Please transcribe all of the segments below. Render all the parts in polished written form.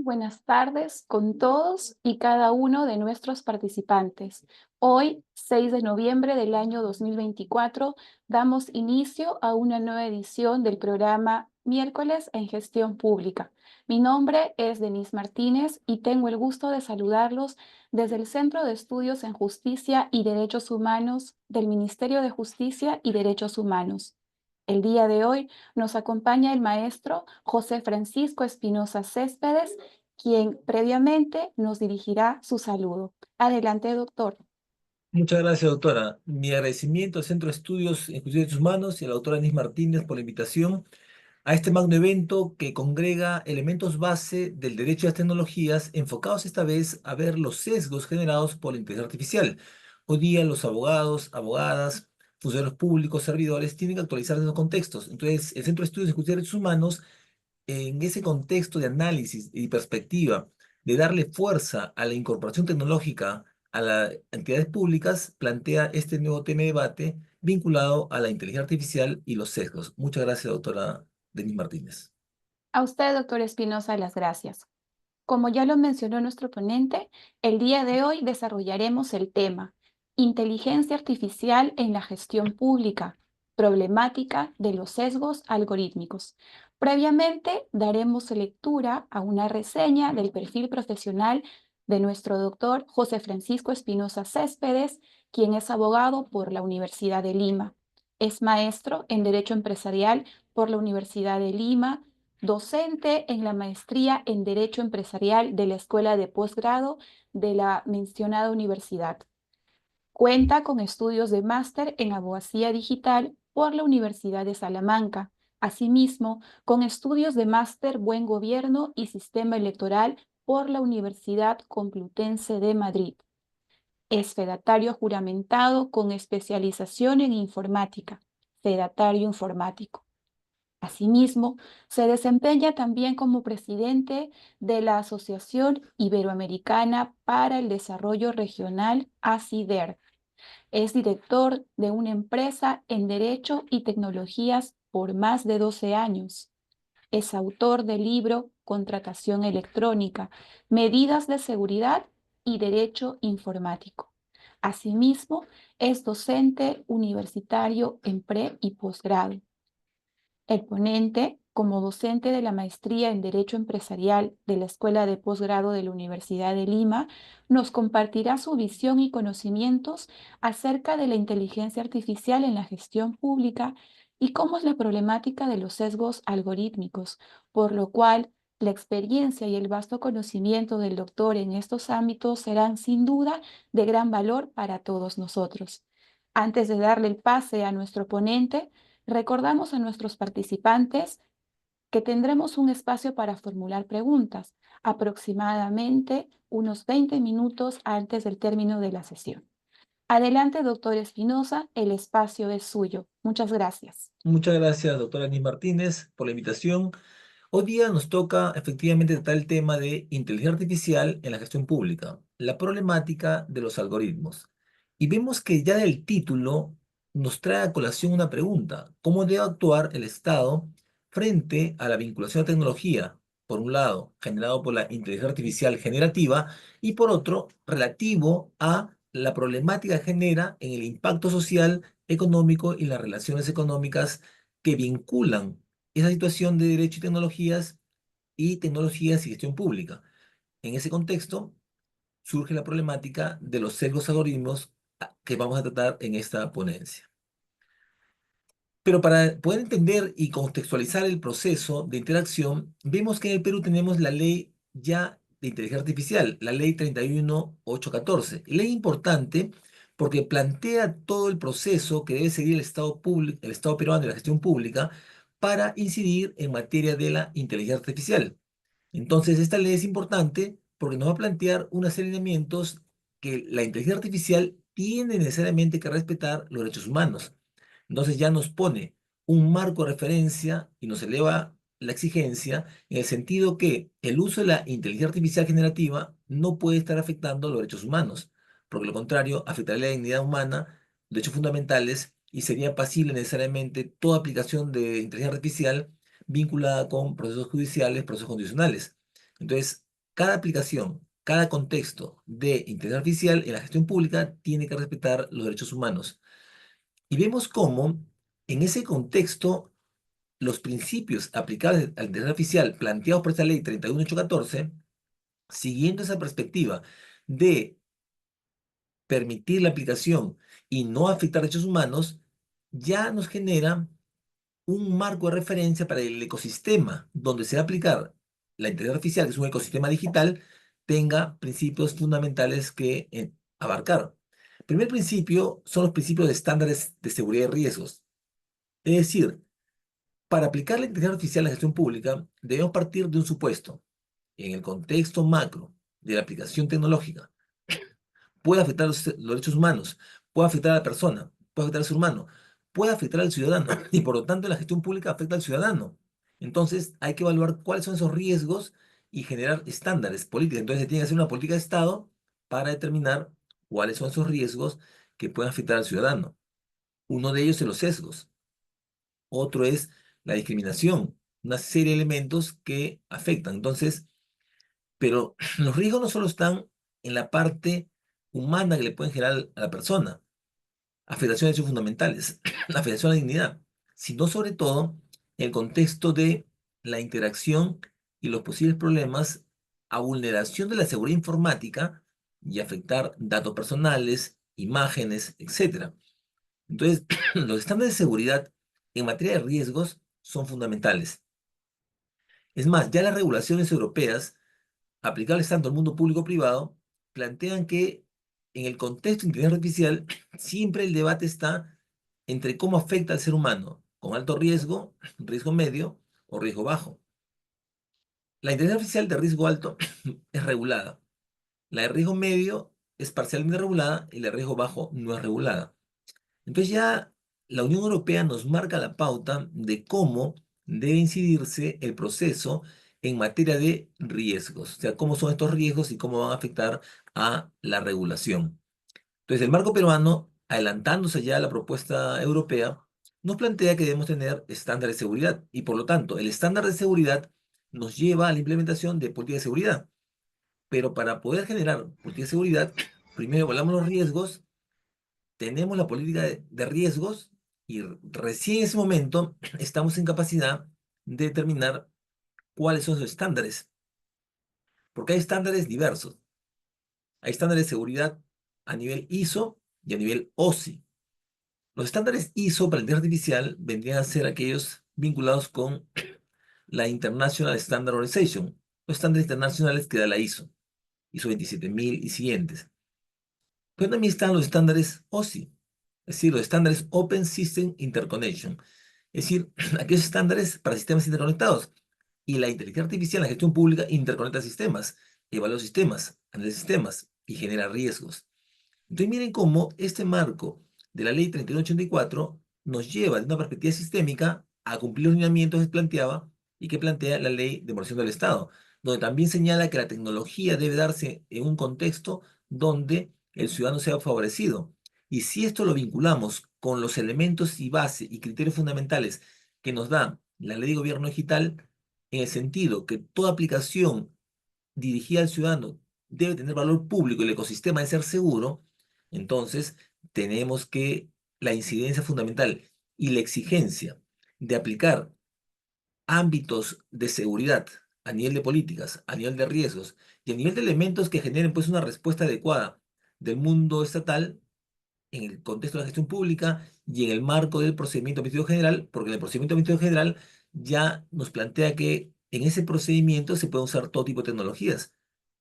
buenas tardes con todos y cada uno de nuestros participantes. Hoy, 6 de noviembre del año 2024, damos inicio a una nueva edición del programa Miércoles en Gestión Pública. Mi nombre es Denise Martínez y tengo el gusto de saludarlos desde el Centro de Estudios en Justicia y Derechos Humanos del Ministerio de Justicia y Derechos Humanos. El día de hoy nos acompaña el maestro José Francisco Espinosa Céspedes, quien previamente nos dirigirá su saludo. Adelante, doctor. Muchas gracias, doctora. Mi agradecimiento al Centro de Estudios en Justicia y Derechos Humanos y a la doctora Denise Martínez por la invitación a este magno evento que congrega elementos base del derecho a las tecnologías enfocados esta vez a ver los sesgos generados por la inteligencia artificial. Hoy día los abogados, abogadas, funcionarios públicos, servidores tienen que actualizar esos contextos. Entonces, el Centro de Estudios en Justicia y Derechos Humanos, en ese contexto de análisis y perspectiva, de darle fuerza a la incorporación tecnológica a las entidades públicas, plantea este nuevo tema de debate vinculado a la inteligencia artificial y los sesgos. Muchas gracias, doctora Denis Martínez. A usted, doctor Espinosa, las gracias. Como ya lo mencionó nuestro ponente, el día de hoy desarrollaremos el tema Inteligencia Artificial en la Gestión Pública, problemática de los sesgos algorítmicos. Previamente daremos lectura a una reseña del perfil profesional de nuestro doctor José Francisco Espinosa Céspedes, quien es abogado por la Universidad de Lima. Es maestro en Derecho Empresarial por la Universidad de Lima, docente en la maestría en Derecho Empresarial de la Escuela de Posgrado de la mencionada universidad. Cuenta con estudios de máster en Abogacía Digital por la Universidad de Salamanca. Asimismo, con estudios de máster Buen Gobierno y Sistema Electoral por la Universidad Complutense de Madrid. Es fedatario juramentado con especialización en informática, fedatario informático. Asimismo, se desempeña también como presidente de la Asociación Iberoamericana para el Desarrollo Regional, ACIDER. Es director de una empresa en Derecho y Tecnologías por más de 12 años. Es autor del libro Contratación Electrónica, Medidas de Seguridad y Derecho Informático. Asimismo, es docente universitario en pre y posgrado. El ponente, como docente de la maestría en Derecho Empresarial de la Escuela de Posgrado de la Universidad de Lima, nos compartirá su visión y conocimientos acerca de la inteligencia artificial en la gestión pública y cómo es la problemática de los sesgos algorítmicos, por lo cual la experiencia y el vasto conocimiento del doctor en estos ámbitos serán sin duda de gran valor para todos nosotros. Antes de darle el pase a nuestro ponente, recordamos a nuestros participantes que tendremos un espacio para formular preguntas, aproximadamente unos 20 minutos antes del término de la sesión. Adelante, doctor Espinosa, el espacio es suyo. Muchas gracias. Muchas gracias, doctora Denis Martínez, por la invitación. Hoy día nos toca efectivamente tratar el tema de inteligencia artificial en la gestión pública, la problemática de los algoritmos. Y vemos que ya del título nos trae a colación una pregunta: ¿cómo debe actuar el Estado frente a la vinculación a tecnología, por un lado, generado por la inteligencia artificial generativa, y por otro, relativo a la problemática que genera en el impacto social, económico y las relaciones económicas que vinculan esa situación de derecho y tecnologías y gestión pública? En ese contexto surge la problemática de los sesgos algoritmos que vamos a tratar en esta ponencia. Pero para poder entender y contextualizar el proceso de interacción, vemos que en el Perú tenemos la ley ya de inteligencia artificial, la ley 31814. Ley importante porque plantea todo el proceso que debe seguir el Estado público, el Estado peruano de la gestión pública para incidir en materia de la inteligencia artificial. Entonces, esta ley es importante porque nos va a plantear una serie de elementos que la inteligencia artificial tiene necesariamente que respetar los derechos humanos. Entonces ya nos pone un marco de referencia y nos eleva la exigencia en el sentido que el uso de la inteligencia artificial generativa no puede estar afectando los derechos humanos, porque lo contrario afectaría la dignidad humana, derechos fundamentales, y sería pasible necesariamente toda aplicación de inteligencia artificial vinculada con procesos judiciales, procesos condicionales. Entonces, cada aplicación, cada contexto de inteligencia artificial en la gestión pública tiene que respetar los derechos humanos. Y vemos cómo en ese contexto los principios aplicables a la inteligencia artificial planteados por esta ley 31814, siguiendo esa perspectiva de permitir la aplicación y no afectar derechos humanos, ya nos genera un marco de referencia para el ecosistema donde se va a aplicar la inteligencia artificial, que es un ecosistema digital, tenga principios fundamentales que abarcar. El primer principio son los principios de estándares de seguridad y riesgos. Es decir, para aplicar la inteligencia artificial en la gestión pública, debemos partir de un supuesto. En el contexto macro de la aplicación tecnológica, puede afectar los derechos humanos, puede afectar a la persona, puede afectar al ser humano, puede afectar al ciudadano y por lo tanto la gestión pública afecta al ciudadano. Entonces hay que evaluar cuáles son esos riesgos y generar estándares políticos. Entonces se tiene que hacer una política de Estado para determinar cuáles son esos riesgos que pueden afectar al ciudadano. Uno de ellos es los sesgos, otro es la discriminación, una serie de elementos que afectan. Entonces, pero los riesgos no solo están en la parte humana que le pueden generar a la persona, afectación de derechos fundamentales, la afectación a la dignidad, sino sobre todo en el contexto de la interacción y los posibles problemas a vulneración de la seguridad informática y afectar datos personales, imágenes, etcétera. Entonces, los estándares de seguridad en materia de riesgos son fundamentales. Es más, ya las regulaciones europeas aplicables tanto al mundo público-privado, plantean que en el contexto de inteligencia artificial siempre el debate está entre cómo afecta al ser humano, con alto riesgo, riesgo medio o riesgo bajo. La inteligencia artificial de riesgo alto es regulada. La de riesgo medio es parcialmente regulada y la de riesgo bajo no es regulada. Entonces ya la Unión Europea nos marca la pauta de cómo debe incidirse el proceso en materia de riesgos, o sea, cómo son estos riesgos y cómo van a afectar a la regulación. Entonces, el marco peruano, adelantándose ya a la propuesta europea, nos plantea que debemos tener estándares de seguridad y por lo tanto, el estándar de seguridad nos lleva a la implementación de políticas de seguridad. Pero para poder generar políticas de seguridad, primero evaluamos los riesgos, tenemos la política de riesgos y recién en ese momento estamos en capacidad de determinar cuáles son los estándares, porque hay estándares diversos. Hay estándares de seguridad a nivel ISO y a nivel OSI. Los estándares ISO para la inteligencia artificial vendrían a ser aquellos vinculados con la International Standard Organization, los estándares internacionales que da la ISO, ISO 27000 y siguientes. Pero también están los estándares OSI, es decir, los estándares Open System Interconnection, es decir, aquellos estándares para sistemas interconectados. Y la inteligencia artificial en la gestión pública interconecta sistemas, evalúa sistemas, analiza sistemas y genera riesgos. Entonces miren cómo este marco de la ley 3184 nos lleva de una perspectiva sistémica a cumplir los lineamientos que planteaba y que plantea la ley de organización del Estado, donde también señala que la tecnología debe darse en un contexto donde el ciudadano sea favorecido. Y si esto lo vinculamos con los elementos y base y criterios fundamentales que nos da la ley de gobierno digital, en el sentido que toda aplicación dirigida al ciudadano debe tener valor público y el ecosistema debe ser seguro, entonces tenemos que la incidencia fundamental y la exigencia de aplicar ámbitos de seguridad a nivel de políticas, a nivel de riesgos y a nivel de elementos que generen pues una respuesta adecuada del mundo estatal en el contexto de la gestión pública y en el marco del procedimiento administrativo general, porque en el procedimiento administrativo general ya nos plantea que en ese procedimiento se pueden usar todo tipo de tecnologías,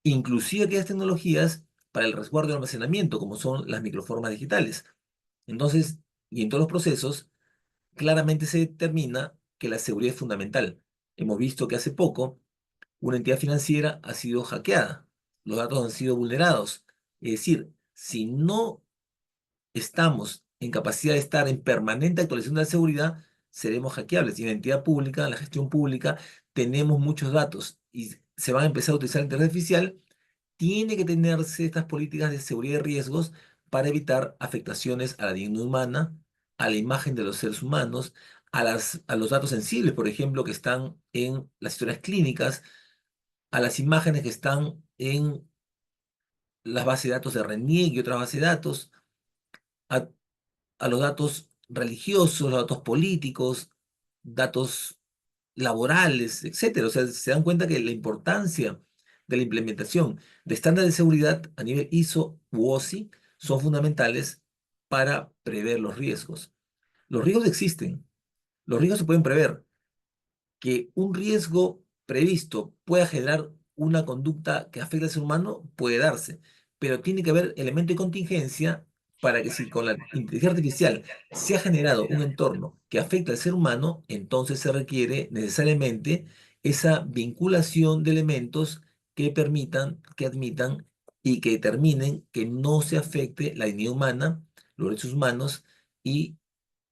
inclusive aquellas tecnologías para el resguardo y almacenamiento, como son las microformas digitales. Entonces, y en todos los procesos, claramente se determina que la seguridad es fundamental. Hemos visto que hace poco una entidad financiera ha sido hackeada, los datos han sido vulnerados. Es decir, si no estamos en capacidad de estar en permanente actualización de la seguridad, seremos hackeables. Y en la entidad pública, en la gestión pública, tenemos muchos datos y se van a empezar a utilizar la inteligencia artificial. Tiene que tenerse estas políticas de seguridad y riesgos para evitar afectaciones a la dignidad humana, a la imagen de los seres humanos, a los datos sensibles, por ejemplo, que están en las historias clínicas, a las imágenes que están en las bases de datos de RENIEC y otras bases de datos, a, a los datos religiosos, los datos políticos, datos laborales, etcétera. O sea, se dan cuenta que la importancia de la implementación de estándares de seguridad a nivel ISO u OSI son fundamentales para prever los riesgos. Los riesgos existen, los riesgos se pueden prever. Que un riesgo previsto pueda generar una conducta que afecte al ser humano puede darse, pero tiene que haber elemento de contingencia para que si con la inteligencia artificial se ha generado un entorno que afecta al ser humano, entonces se requiere necesariamente esa vinculación de elementos que permitan, que admitan y que determinen que no se afecte la dignidad humana, los derechos humanos y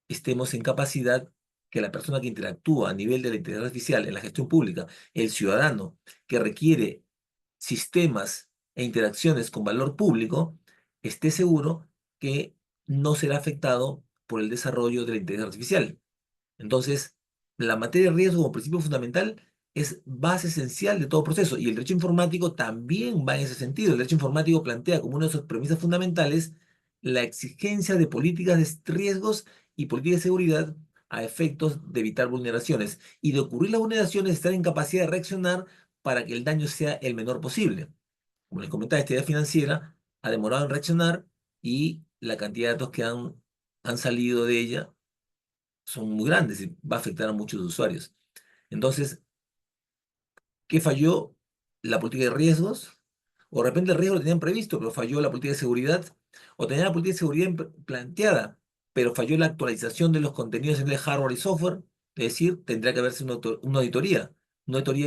estemos en capacidad que la persona que interactúa a nivel de la inteligencia artificial en la gestión pública, el ciudadano que requiere sistemas e interacciones con valor público, esté seguro que no será afectado por el desarrollo de la inteligencia artificial. Entonces, la materia de riesgo como principio fundamental es base esencial de todo proceso y el derecho informático también va en ese sentido. El derecho informático plantea como una de sus premisas fundamentales la exigencia de políticas de riesgos y políticas de seguridad a efectos de evitar vulneraciones y de ocurrir las vulneraciones estar en capacidad de reaccionar para que el daño sea el menor posible. Como les comentaba, esta idea financiera ha demorado en reaccionar y la cantidad de datos que han salido de ella son muy grandes y va a afectar a muchos usuarios. Entonces, ¿qué falló? La política de riesgos, o de repente el riesgo lo tenían previsto, pero falló la política de seguridad, o tenían la política de seguridad planteada, pero falló la actualización de los contenidos en el hardware y software, es decir, tendría que haberse una auditoría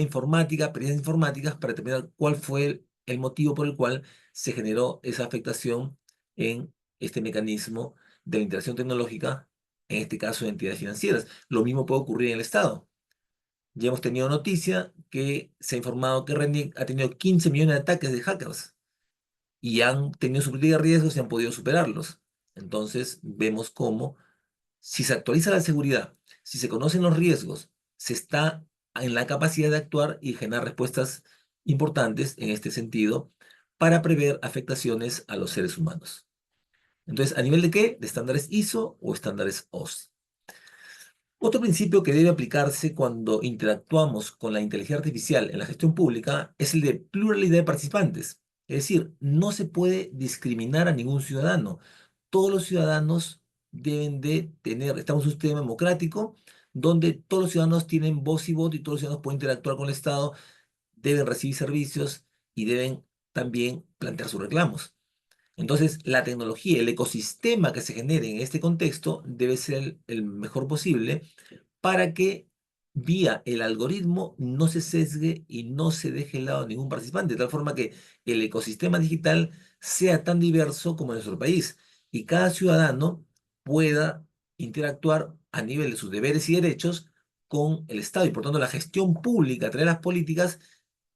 informática, pericias informáticas, para determinar cuál fue el motivo por el cual se generó esa afectación en este mecanismo de la interacción tecnológica, en este caso de entidades financieras. Lo mismo puede ocurrir en el Estado. Ya hemos tenido noticia que se ha informado que RENIEC ha tenido 15 millones de ataques de hackers y han tenido su política de riesgos y han podido superarlos. Entonces, vemos cómo si se actualiza la seguridad, si se conocen los riesgos, se está en la capacidad de actuar y generar respuestas importantes en este sentido para prever afectaciones a los seres humanos. Entonces, ¿a nivel de qué? De estándares ISO o estándares OSI. Otro principio que debe aplicarse cuando interactuamos con la inteligencia artificial en la gestión pública es el de pluralidad de participantes. Es decir, no se puede discriminar a ningún ciudadano. Todos los ciudadanos deben de tener, estamos en un sistema democrático donde todos los ciudadanos tienen voz y voto y todos los ciudadanos pueden interactuar con el Estado, deben recibir servicios y deben también plantear sus reclamos. Entonces, la tecnología, el ecosistema que se genere en este contexto debe ser el mejor posible para que vía el algoritmo no se sesgue y no se deje de lado a ningún participante, de tal forma que el ecosistema digital sea tan diverso como en nuestro país y cada ciudadano pueda interactuar a nivel de sus deberes y derechos con el Estado y por tanto la gestión pública a través de las políticas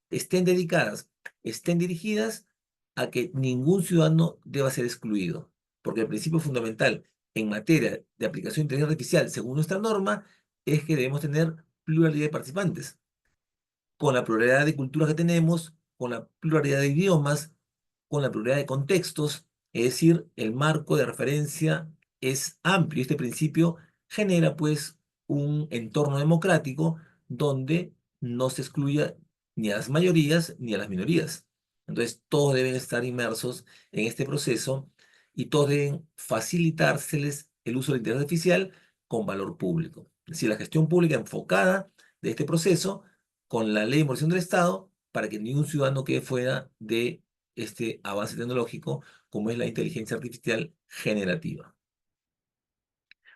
estén dedicadas, estén dirigidas a que ningún ciudadano deba ser excluido, porque el principio fundamental en materia de aplicación de inteligencia artificial, según nuestra norma, es que debemos tener pluralidad de participantes. Con la pluralidad de culturas que tenemos, con la pluralidad de idiomas, con la pluralidad de contextos, es decir, el marco de referencia es amplio. Este principio genera pues un entorno democrático donde no se excluya ni a las mayorías ni a las minorías. Entonces, todos deben estar inmersos en este proceso y todos deben facilitárseles el uso de la inteligencia artificial con valor público. Es decir, la gestión pública enfocada de este proceso con la ley de inversión del Estado para que ningún ciudadano quede fuera de este avance tecnológico como es la inteligencia artificial generativa.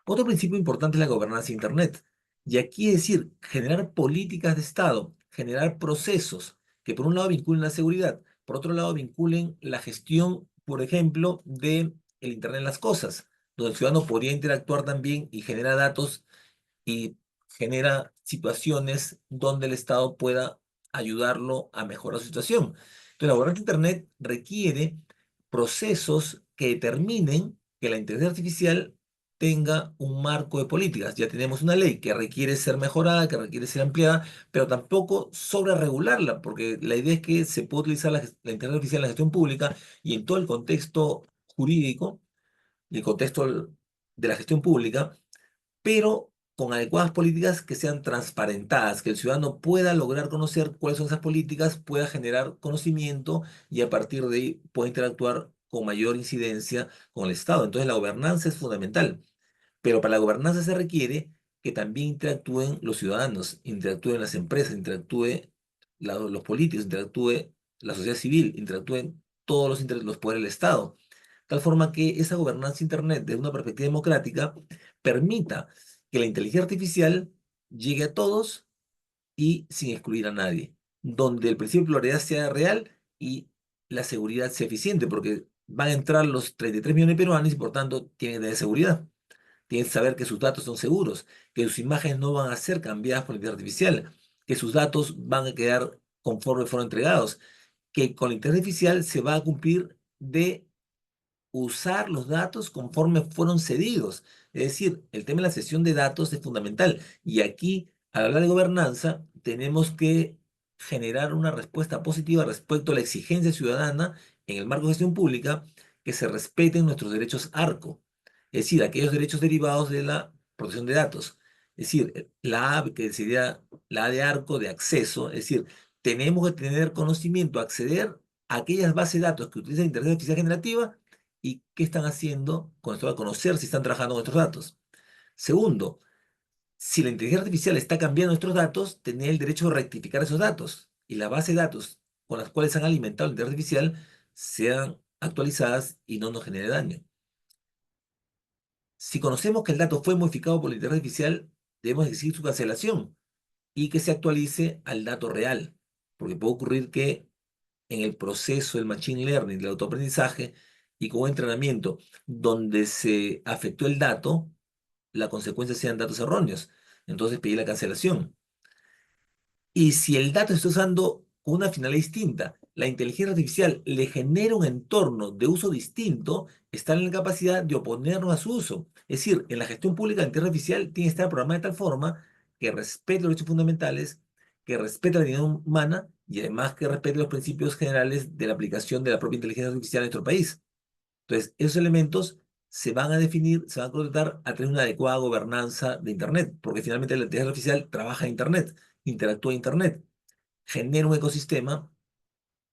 Otro principio importante es la gobernanza de Internet. Y aquí es decir, generar políticas de Estado, generar procesos que por un lado vinculen la seguridad, por otro lado vinculen la gestión, por ejemplo, de el Internet de las cosas, donde el ciudadano podría interactuar también y genera datos y genera situaciones donde el Estado pueda ayudarlo a mejorar su situación. Entonces, la gobernanza de Internet requiere procesos que determinen que la inteligencia artificial tenga un marco de políticas. Ya tenemos una ley que requiere ser mejorada, que requiere ser ampliada, pero tampoco sobre regularla, porque la idea es que se puede utilizar la inteligencia artificial en la gestión pública y en todo el contexto jurídico y el contexto de la gestión pública, pero con adecuadas políticas que sean transparentadas, que el ciudadano pueda lograr conocer cuáles son esas políticas, pueda generar conocimiento y a partir de ahí pueda interactuar con mayor incidencia con el Estado. Entonces la gobernanza es fundamental, pero para la gobernanza se requiere que también interactúen los ciudadanos, interactúen las empresas, interactúe los políticos, interactúe la sociedad civil, interactúen todos los poderes del Estado tal forma que esa gobernanza Internet, desde una perspectiva democrática, permita que la inteligencia artificial llegue a todos y sin excluir a nadie, donde el principio de pluralidad sea real y la seguridad sea eficiente, porque van a entrar los 33 millones de peruanos y por tanto tienen que tener seguridad. Tienen que saber que sus datos son seguros, que sus imágenes no van a ser cambiadas por la inteligencia artificial, que sus datos van a quedar conforme fueron entregados, que con la inteligencia artificial se va a cumplir de usar los datos conforme fueron cedidos. Es decir, el tema de la cesión de datos es fundamental. Y aquí, al hablar de gobernanza, tenemos que generar una respuesta positiva respecto a la exigencia ciudadana en el marco de gestión pública que se respeten nuestros derechos ARCO, es decir, aquellos derechos derivados de la protección de datos. Es decir, la A, que sería la A de ARCO de acceso, es decir, tenemos que tener conocimiento, acceder a aquellas bases de datos que utilizan inteligencia artificial generativa y qué están haciendo con esto, a conocer si están trabajando con nuestros datos. Segundo, si la inteligencia artificial está cambiando nuestros datos, tener el derecho de rectificar esos datos y la base de datos con las cuales han alimentado la inteligencia artificial sean actualizadas y no nos genere daño. Si conocemos que el dato fue modificado por la inteligencia artificial, debemos exigir su cancelación y que se actualice al dato real, porque puede ocurrir que en el proceso del machine learning, del autoaprendizaje y con entrenamiento, donde se afectó el dato, la consecuencia sean datos erróneos. Entonces pedí la cancelación. Y si el dato se está usando con una finalidad distinta, la inteligencia artificial le genera un entorno de uso distinto, está en la capacidad de oponernos a su uso. Es decir, en la gestión pública, la inteligencia artificial tiene que estar programada de tal forma que respete los derechos fundamentales, que respete la dignidad humana y además que respete los principios generales de la aplicación de la propia inteligencia artificial en nuestro país. Entonces, esos elementos se van a definir, se van a concretar a través de una adecuada gobernanza de Internet, porque finalmente la inteligencia artificial trabaja en Internet, interactúa en Internet, genera un ecosistema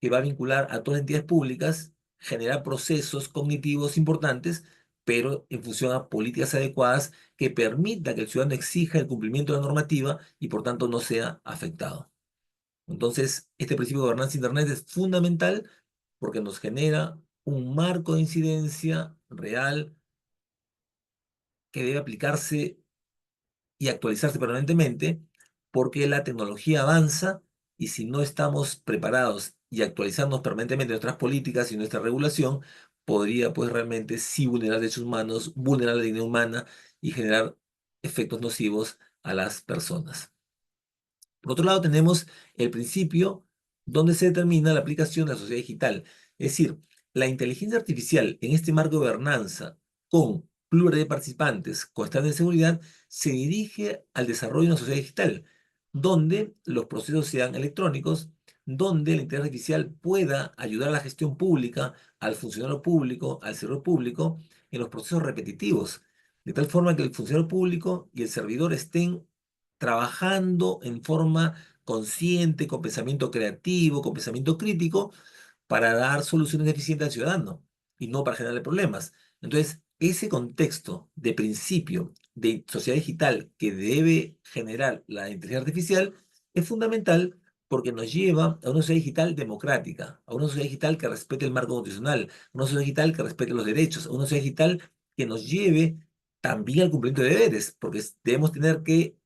que va a vincular a todas las entidades públicas, generar procesos cognitivos importantes, pero en función a políticas adecuadas que permita que el ciudadano exija el cumplimiento de la normativa y por tanto no sea afectado. Entonces, este principio de gobernanza de Internet es fundamental porque nos genera un marco de incidencia real que debe aplicarse y actualizarse permanentemente porque la tecnología avanza y si no estamos preparados y actualizamos permanentemente nuestras políticas y nuestra regulación, podría pues realmente sí vulnerar derechos humanos, vulnerar la dignidad humana y generar efectos nocivos a las personas. Por otro lado, tenemos el principio donde se determina la aplicación de la sociedad digital. Es decir, la inteligencia artificial en este marco de gobernanza con pluralidad de participantes, con estándares de seguridad, se dirige al desarrollo de una sociedad digital, donde los procesos sean electrónicos, donde la inteligencia artificial pueda ayudar a la gestión pública, al funcionario público, al servidor público, en los procesos repetitivos, de tal forma que el funcionario público y el servidor estén trabajando en forma consciente, con pensamiento creativo, con pensamiento crítico, para dar soluciones eficientes al ciudadano y no para generarle problemas. Entonces, ese contexto de principio de sociedad digital que debe generar la inteligencia artificial es fundamental porque nos lleva a una sociedad digital democrática, a una sociedad digital que respete el marco constitucional, a una sociedad digital que respete los derechos, a una sociedad digital que nos lleve también al cumplimiento de deberes, porque debemos tener que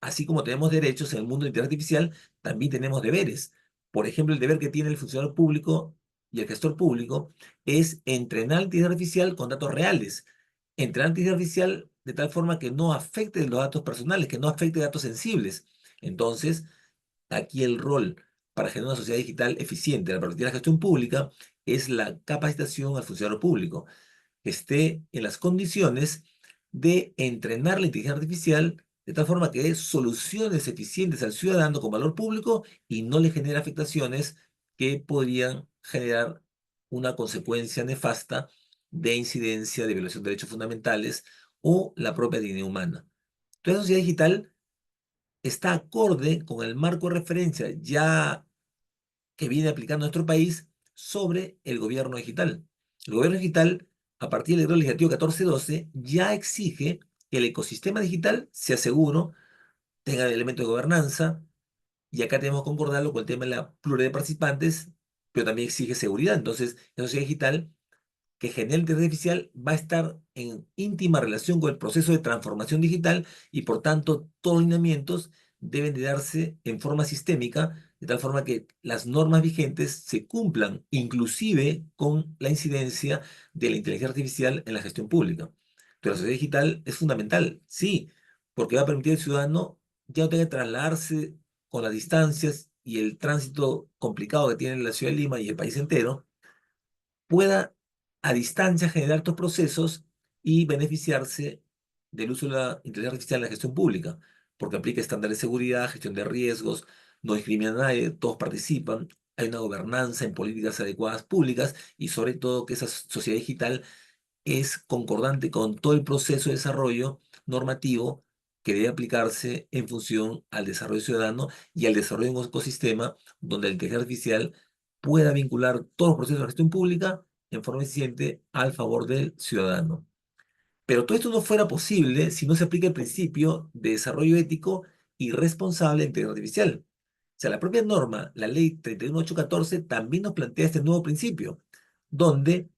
así como tenemos derechos en el mundo de inteligencia artificial, también tenemos deberes. Por ejemplo, el deber que tiene el funcionario público y el gestor público es entrenar la inteligencia artificial con datos reales. Entrenar la inteligencia artificial de tal forma que no afecte los datos personales, que no afecte datos sensibles. Entonces, aquí el rol para generar una sociedad digital eficiente, la perspectiva de la gestión pública, es la capacitación al funcionario público, que esté en las condiciones de entrenar la inteligencia artificial de tal forma que dé soluciones eficientes al ciudadano con valor público y no le genere afectaciones que podrían generar una consecuencia nefasta de incidencia de violación de derechos fundamentales o la propia dignidad humana. Entonces, la sociedad digital está acorde con el marco de referencia ya que viene aplicando nuestro país sobre el gobierno digital. El gobierno digital, a partir del decreto legislativo 1412, ya exige que el ecosistema digital sea seguro, tenga elementos de gobernanza, y acá tenemos que concordarlo con el tema de la pluralidad de participantes, pero también exige seguridad. Entonces, la sociedad digital que genera la inteligencia artificial va a estar en íntima relación con el proceso de transformación digital y por tanto todos los lineamientos deben de darse en forma sistémica, de tal forma que las normas vigentes se cumplan, inclusive con la incidencia de la inteligencia artificial en la gestión pública. Pero la sociedad digital es fundamental, sí, porque va a permitir al ciudadano ya no tener que trasladarse con las distancias y el tránsito complicado que tiene la ciudad de Lima y el país entero, pueda a distancia generar estos procesos y beneficiarse del uso de la inteligencia artificial en la gestión pública, porque aplica estándares de seguridad, gestión de riesgos, no discrimina a nadie, todos participan, hay una gobernanza en políticas adecuadas públicas y sobre todo que esa sociedad digital es concordante con todo el proceso de desarrollo normativo que debe aplicarse en función al desarrollo ciudadano y al desarrollo de un ecosistema donde la inteligencia artificial pueda vincular todos los procesos de la gestión pública en forma eficiente al favor del ciudadano. Pero todo esto no fuera posible si no se aplica el principio de desarrollo ético y responsable de inteligencia artificial. O sea, la propia norma, la ley 31814, también nos plantea este nuevo principio, donde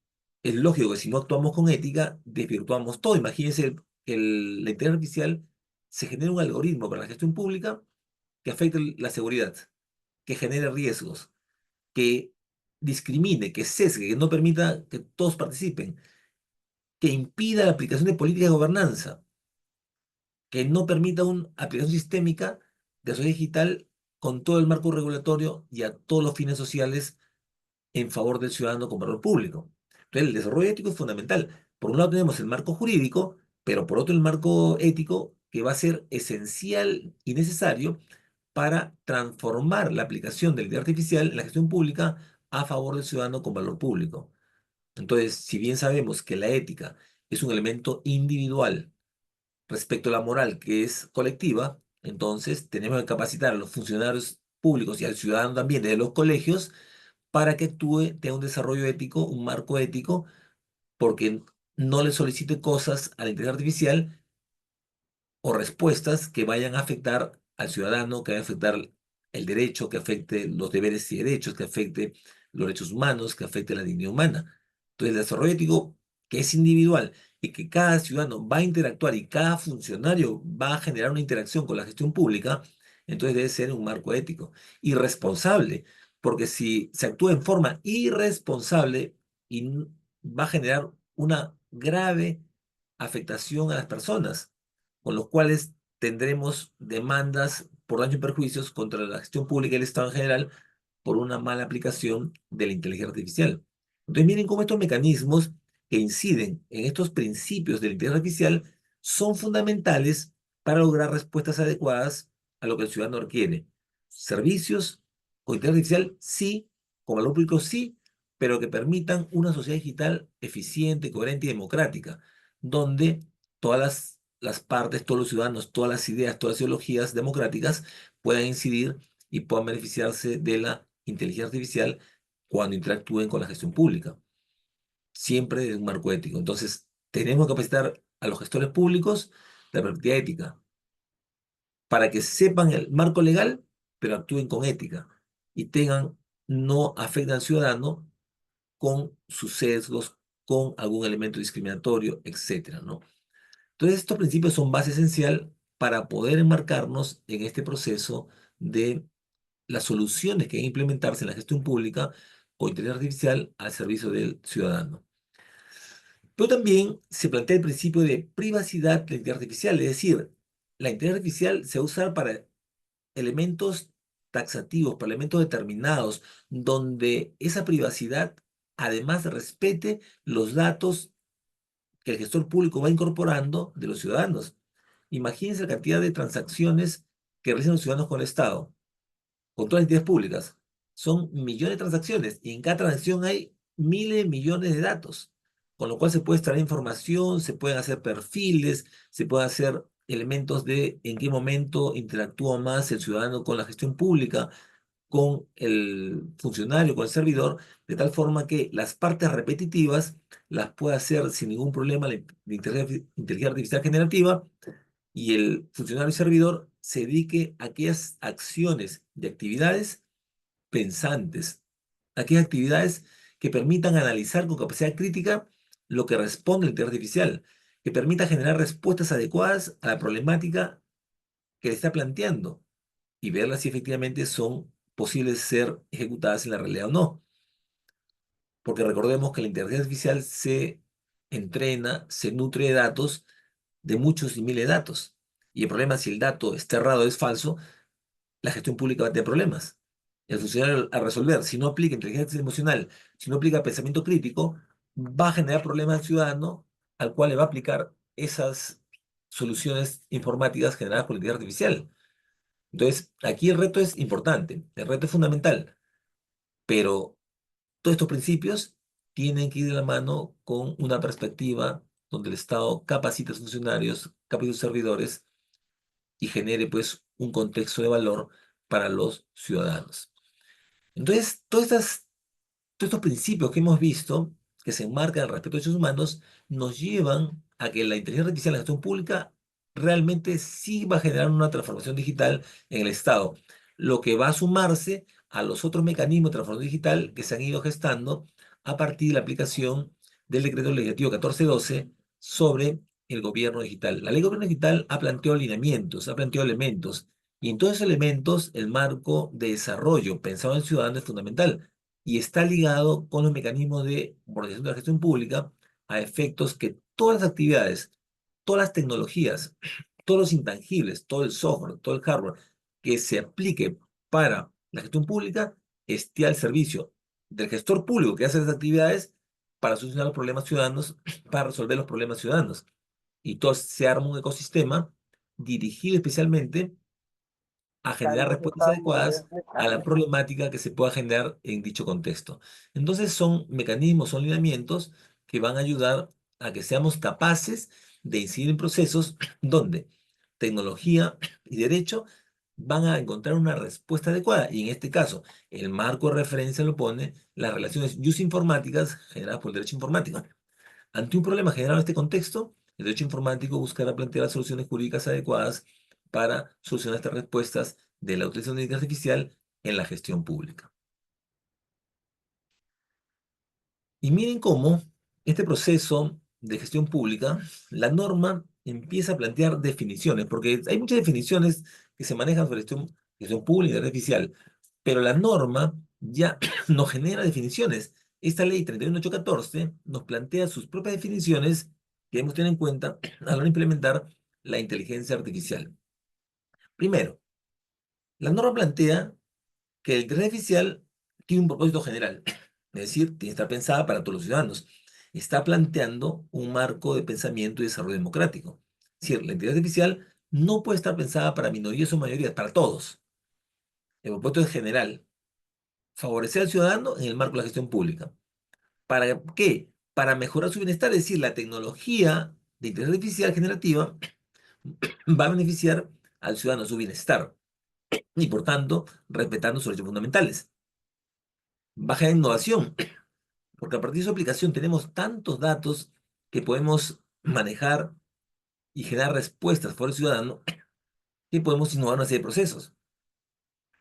es lógico que si no actuamos con ética, desvirtuamos todo. Imagínense que la inteligencia artificial se genera un algoritmo para la gestión pública que afecte la seguridad, que genere riesgos, que discrimine, que sesgue, que no permita que todos participen, que impida la aplicación de políticas de gobernanza, que no permita una aplicación sistémica de la sociedad digital con todo el marco regulatorio y a todos los fines sociales en favor del ciudadano con valor público. Entonces, el desarrollo ético es fundamental. Por un lado tenemos el marco jurídico, pero por otro el marco ético que va a ser esencial y necesario para transformar la aplicación de la inteligencia artificial en la gestión pública a favor del ciudadano con valor público. Entonces, si bien sabemos que la ética es un elemento individual respecto a la moral que es colectiva, entonces tenemos que capacitar a los funcionarios públicos y al ciudadano también desde los colegios para que actúe, tenga un desarrollo ético, un marco ético, porque no le solicite cosas a la inteligencia artificial o respuestas que vayan a afectar al ciudadano, que vayan a afectar el derecho, que afecte los deberes y derechos, que afecte los derechos humanos, que afecte la dignidad humana. Entonces, el desarrollo ético, que es individual y que cada ciudadano va a interactuar y cada funcionario va a generar una interacción con la gestión pública, entonces debe ser un marco ético y responsable, porque si se actúa en forma irresponsable y va a generar una grave afectación a las personas con los cuales tendremos demandas por daños y perjuicios contra la gestión pública y el Estado en general por una mala aplicación de la inteligencia artificial. Entonces, miren cómo estos mecanismos que inciden en estos principios de la inteligencia artificial son fundamentales para lograr respuestas adecuadas a lo que el ciudadano requiere. Servicios con inteligencia artificial, sí, con valor público, sí, pero que permitan una sociedad digital eficiente, coherente y democrática, donde todas las partes, todos los ciudadanos, todas las ideas, todas las ideologías democráticas puedan incidir y puedan beneficiarse de la inteligencia artificial cuando interactúen con la gestión pública, siempre en un marco ético. Entonces, tenemos que capacitar a los gestores públicos de la perspectiva ética para que sepan el marco legal, pero actúen con ética y tengan, no afecten al ciudadano con sus sesgos, con algún elemento discriminatorio, etcétera, ¿no? Entonces, estos principios son base esencial para poder enmarcarnos en este proceso de las soluciones que deben implementarse en la gestión pública con inteligencia artificial al servicio del ciudadano. Pero también se plantea el principio de privacidad de la inteligencia artificial, es decir, la inteligencia artificial se va a usar para elementos taxativos, para elementos determinados, donde esa privacidad además respete los datos que el gestor público va incorporando de los ciudadanos. Imagínense la cantidad de transacciones que realizan los ciudadanos con el Estado, con todas las entidades públicas. Son millones de transacciones y en cada transacción hay miles de millones de datos, con lo cual se puede extraer información, se pueden hacer perfiles, se pueden hacer elementos de en qué momento interactúa más el ciudadano con la gestión pública, con el funcionario, con el servidor, de tal forma que las partes repetitivas las pueda hacer sin ningún problema la inteligencia artificial generativa y el funcionario y servidor se dedique a aquellas acciones de actividades pensantes, aquellas actividades que permitan analizar con capacidad crítica lo que responde la inteligencia artificial, que permita generar respuestas adecuadas a la problemática que le está planteando y verlas si efectivamente son posibles ser ejecutadas en la realidad o no. Porque recordemos que la inteligencia artificial se entrena, se nutre de datos, de muchos y miles de datos. Y el problema, si el dato está errado o es falso, la gestión pública va a tener problemas. El funcionario a resolver, si no aplica inteligencia emocional, si no aplica pensamiento crítico, va a generar problemas al ciudadano al cual le va a aplicar esas soluciones informáticas generadas por la inteligencia artificial. Entonces, aquí el reto es importante, el reto es fundamental, pero todos estos principios tienen que ir de la mano con una perspectiva donde el Estado capacite a sus funcionarios, capacite a sus servidores y genere pues un contexto de valor para los ciudadanos. Entonces, todos estos principios que hemos visto, que se enmarcan en el respeto a los derechos humanos, nos llevan a que la inteligencia artificial en la gestión pública realmente sí va a generar una transformación digital en el Estado, lo que va a sumarse a los otros mecanismos de transformación digital que se han ido gestando a partir de la aplicación del decreto legislativo 1412 sobre el gobierno digital. La ley de gobierno digital ha planteado alineamientos, ha planteado elementos, y en todos esos elementos el marco de desarrollo pensado en el ciudadano es fundamental y está ligado con los mecanismos de organización de la gestión pública a efectos que todas las actividades, todas las tecnologías, todos los intangibles, todo el software, todo el hardware que se aplique para la gestión pública esté al servicio del gestor público que hace las actividades para solucionar los problemas ciudadanos, para resolver los problemas ciudadanos. Y todo se arma un ecosistema dirigido especialmente a generar respuestas adecuadas a la problemática que se pueda generar en dicho contexto. Entonces son mecanismos, son lineamientos que van a ayudar a que seamos capaces de incidir en procesos donde tecnología y derecho van a encontrar una respuesta adecuada. Y en este caso, el marco de referencia lo pone las relaciones informáticas generadas por el derecho informático. Ante un problema generado en este contexto, el derecho informático buscará plantear las soluciones jurídicas adecuadas para solucionar estas respuestas de la utilización de inteligencia artificial en la gestión pública. Y miren cómo este proceso de gestión pública, la norma empieza a plantear definiciones, porque hay muchas definiciones que se manejan sobre gestión pública y inteligencia artificial, pero la norma ya nos genera definiciones. Esta ley 31814 nos plantea sus propias definiciones que debemos tener en cuenta a la hora de implementar la inteligencia artificial. Primero, la norma plantea que la inteligencia artificial tiene un propósito general, es decir, tiene que estar pensada para todos los ciudadanos. Está planteando un marco de pensamiento y desarrollo democrático. Es decir, la inteligencia artificial no puede estar pensada para minorías o mayorías, para todos. El propósito es general, favorecer al ciudadano en el marco de la gestión pública. ¿Para qué? Para mejorar su bienestar, es decir, la tecnología de inteligencia artificial generativa va a beneficiar al ciudadano, su bienestar, y por tanto, respetando sus derechos fundamentales. Baja innovación, porque a partir de su aplicación tenemos tantos datos que podemos manejar y generar respuestas por el ciudadano que podemos innovar una serie de procesos.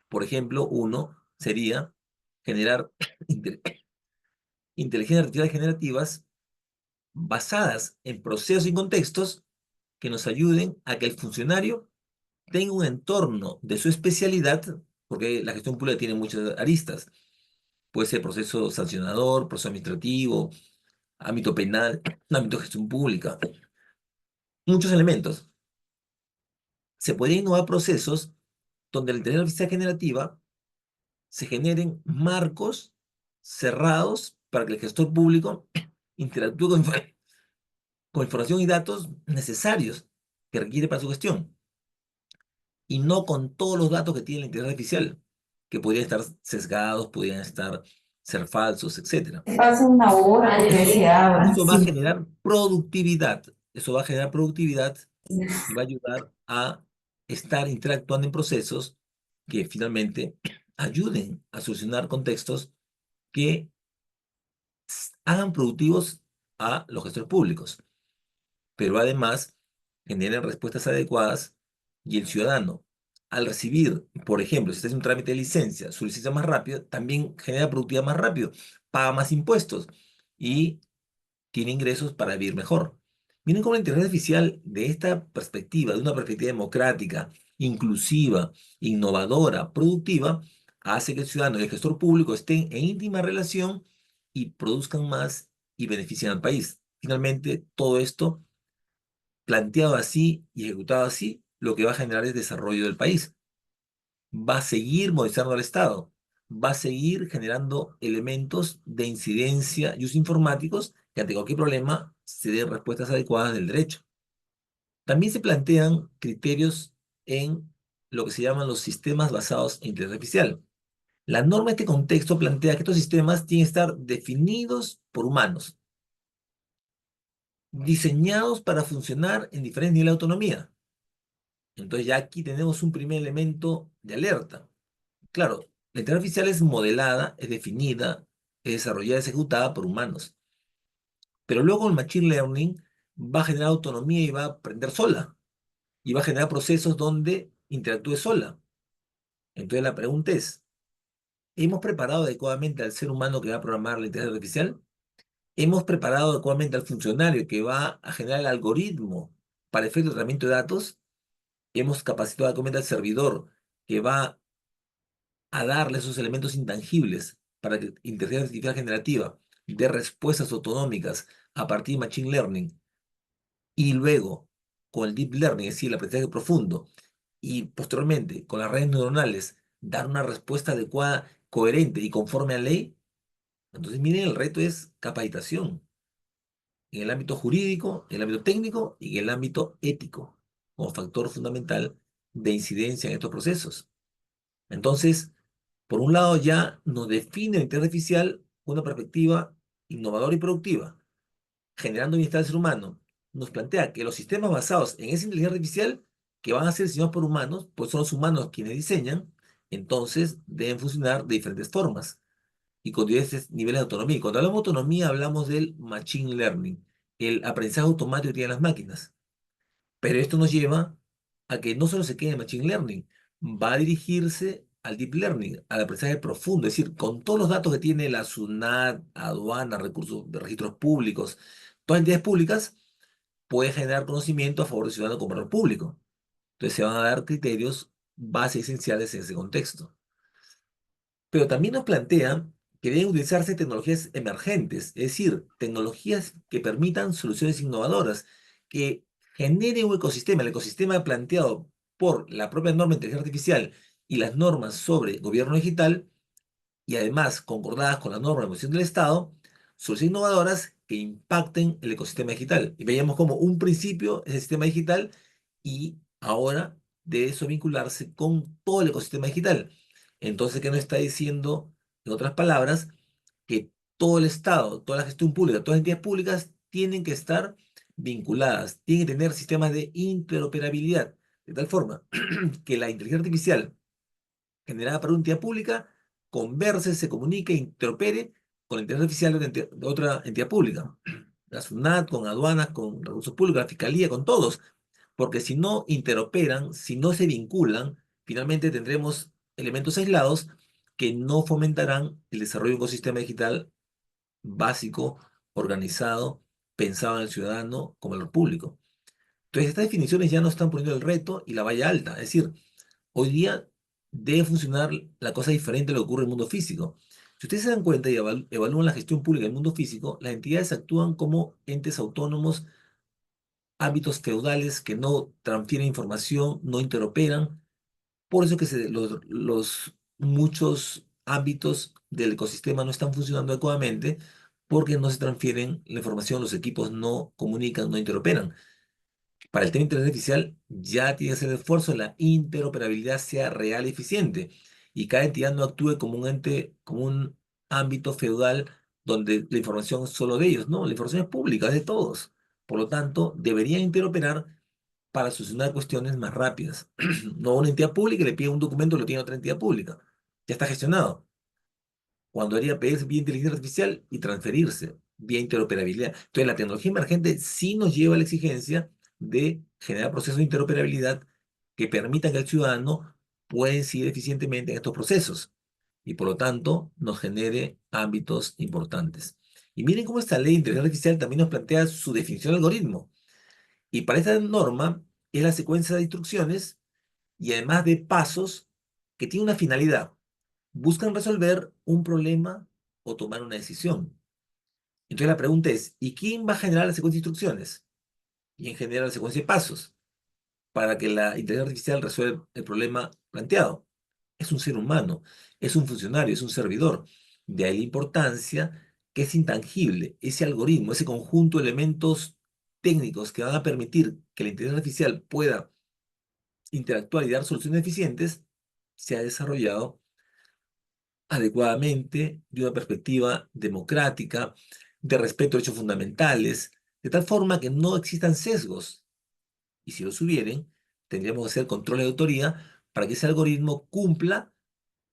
Por ejemplo, uno sería generar inte- inteligencias artificiales generativas basadas en procesos y contextos que nos ayuden a que el funcionario tenga un entorno de su especialidad, porque la gestión pública tiene muchas aristas. Puede ser proceso sancionador, proceso administrativo, ámbito penal, ámbito de gestión pública, muchos elementos. Se podrían innovar procesos donde la inteligencia artificial generativa se generen marcos cerrados para que el gestor público interactúe con con información y datos necesarios que requiere para su gestión, y no con todos los datos que tiene la inteligencia artificial, que podrían estar sesgados, podrían ser falsos, etcétera. Pasa una hora que se abra, Eso va a sí. generar productividad. Eso va a generar productividad y va a ayudar a estar interactuando en procesos que finalmente ayuden a solucionar contextos que hagan productivos a los gestores públicos, pero además generen respuestas adecuadas y el ciudadano, al recibir, por ejemplo, si está haciendo un trámite de licencia, su licencia más rápido, también genera productividad más rápido, paga más impuestos y tiene ingresos para vivir mejor. Miren cómo la inteligencia artificial, de esta perspectiva, de una perspectiva democrática, inclusiva, innovadora, productiva, hace que el ciudadano y el gestor público estén en íntima relación y produzcan más y beneficien al país. Finalmente, todo esto, planteado así y ejecutado así, lo que va a generar es desarrollo del país. Va a seguir modernizando al Estado, va a seguir generando elementos de incidencia y usos informáticos que ante cualquier problema se den respuestas adecuadas del derecho. También se plantean criterios en lo que se llaman los sistemas basados en inteligencia artificial. La norma de este contexto plantea que estos sistemas tienen que estar definidos por humanos, diseñados para funcionar en diferentes niveles de autonomía. Entonces ya aquí tenemos un primer elemento de alerta. Claro, la inteligencia artificial es modelada, es definida, es desarrollada, es ejecutada por humanos. Pero luego el Machine Learning va a generar autonomía y va a aprender sola. Y va a generar procesos donde interactúe sola. Entonces la pregunta es, ¿hemos preparado adecuadamente al ser humano que va a programar la inteligencia artificial? ¿Hemos preparado adecuadamente al funcionario que va a generar el algoritmo para efecto de tratamiento de datos? ¿Hemos capacitado adecuadamente al servidor que va a darle esos elementos intangibles para que inteligencia artificial generativa dé respuestas autonómicas a partir de Machine Learning y luego con el Deep Learning, es decir, el aprendizaje profundo, y posteriormente con las redes neuronales dar una respuesta adecuada, coherente y conforme a ley? Entonces, miren, el reto es capacitación en el ámbito jurídico, en el ámbito técnico y en el ámbito ético, como factor fundamental de incidencia en estos procesos. Entonces, por un lado, ya nos define la inteligencia artificial una perspectiva innovadora y productiva, generando bienestar al ser humano. Nos plantea que los sistemas basados en esa inteligencia artificial, que van a ser diseñados por humanos, pues son los humanos quienes diseñan, entonces deben funcionar de diferentes formas y con diferentes niveles de autonomía. Y cuando hablamos de autonomía, hablamos del machine learning, el aprendizaje automático que tienen las máquinas. Pero esto nos lleva a que no solo se quede en Machine Learning, va a dirigirse al Deep Learning, al aprendizaje profundo, es decir, con todos los datos que tiene la SUNAT, aduana, recursos de registros públicos, todas entidades públicas, puede generar conocimiento a favor del ciudadano como valor público. Entonces se van a dar criterios base esenciales en ese contexto. Pero también nos plantea que deben utilizarse tecnologías emergentes, es decir, tecnologías que permitan soluciones innovadoras, que genere un ecosistema, el ecosistema planteado por la propia norma de inteligencia artificial y las normas sobre gobierno digital, y además concordadas con las normas de organización del Estado, soluciones innovadoras que impacten el ecosistema digital. Y veíamos como un principio es el sistema digital y ahora de eso vincularse con todo el ecosistema digital. Entonces, ¿qué nos está diciendo, en otras palabras? Que todo el Estado, toda la gestión pública, todas las entidades públicas tienen que estar vinculadas, tienen que tener sistemas de interoperabilidad, de tal forma que la inteligencia artificial generada para una entidad pública converse, se comunique, interopere con la inteligencia artificial de otra entidad pública. La SUNAT, con aduanas, con recursos públicos, la fiscalía, con todos. Porque si no interoperan, si no se vinculan, finalmente tendremos elementos aislados que no fomentarán el desarrollo de un ecosistema digital básico, organizado, pensado en el ciudadano como en lo público. Entonces, estas definiciones ya no están poniendo el reto y la valla alta. Es decir, hoy día debe funcionar la cosa diferente a lo que ocurre en el mundo físico. Si ustedes se dan cuenta y evalúan la gestión pública del mundo físico, las entidades actúan como entes autónomos, ámbitos feudales que no transfieren información, no interoperan. Por eso que los muchos ámbitos del ecosistema no están funcionando adecuadamente, porque no se transfieren la información, los equipos no comunican, no interoperan. Para el tema de inteligencia artificial ya tiene que hacer el esfuerzo, la interoperabilidad sea real y eficiente y cada entidad no actúe como un ente, como un ámbito feudal donde la información es solo de ellos. No, la información es pública, es de todos. Por lo tanto, deberían interoperar para solucionar cuestiones más rápidas. No una entidad pública le pide un documento, lo tiene otra entidad pública. Ya está gestionado. Cuando haría pedirse vía inteligencia artificial y transferirse vía interoperabilidad. Entonces, la tecnología emergente sí nos lleva a la exigencia de generar procesos de interoperabilidad que permitan que el ciudadano pueda incidir eficientemente en estos procesos y, por lo tanto, nos genere ámbitos importantes. Y miren cómo esta ley de inteligencia artificial también nos plantea su definición de algoritmo. Y para esta norma es la secuencia de instrucciones y además de pasos que tiene una finalidad. Buscan resolver un problema o tomar una decisión. Entonces la pregunta es, ¿y quién va a generar la secuencia de instrucciones? ¿Quién genera la secuencia de pasos para que la inteligencia artificial resuelva el problema planteado? Es un ser humano, es un funcionario, es un servidor. De ahí la importancia que es intangible, ese algoritmo, ese conjunto de elementos técnicos que van a permitir que la inteligencia artificial pueda interactuar y dar soluciones eficientes, se ha desarrollado adecuadamente, de una perspectiva democrática, de respeto a derechos fundamentales, de tal forma que no existan sesgos. Y si los hubieren, tendríamos que hacer controles de autoría para que ese algoritmo cumpla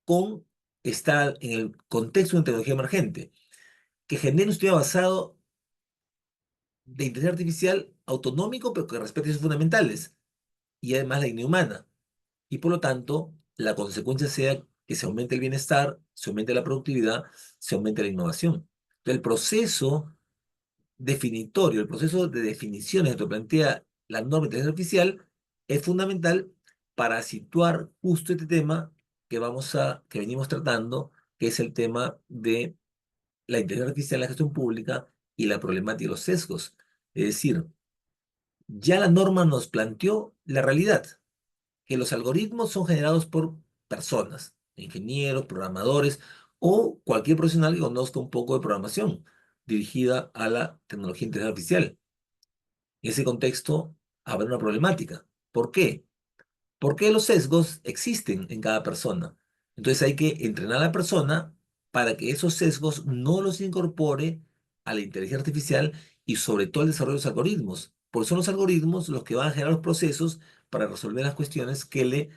con estar en el contexto de una tecnología emergente, que genere un sistema basado de inteligencia artificial autonómico, pero que respete derechos fundamentales y además la dignidad humana. Y por lo tanto, la consecuencia sea que se aumente el bienestar, se aumente la productividad, se aumente la innovación. Entonces, el proceso definitorio, el proceso de definiciones que plantea la norma de inteligencia artificial es fundamental para situar justo este tema que venimos tratando, que es el tema de la inteligencia artificial en la gestión pública y la problemática de los sesgos. Es decir, ya la norma nos planteó la realidad que los algoritmos son generados por personas, ingenieros, programadores o cualquier profesional que conozca un poco de programación dirigida a la tecnología de inteligencia artificial. En ese contexto habrá una problemática. ¿Por qué? Porque los sesgos existen en cada persona. Entonces hay que entrenar a la persona para que esos sesgos no los incorpore a la inteligencia artificial y sobre todo el desarrollo de los algoritmos. Porque son los algoritmos los que van a generar los procesos para resolver las cuestiones que le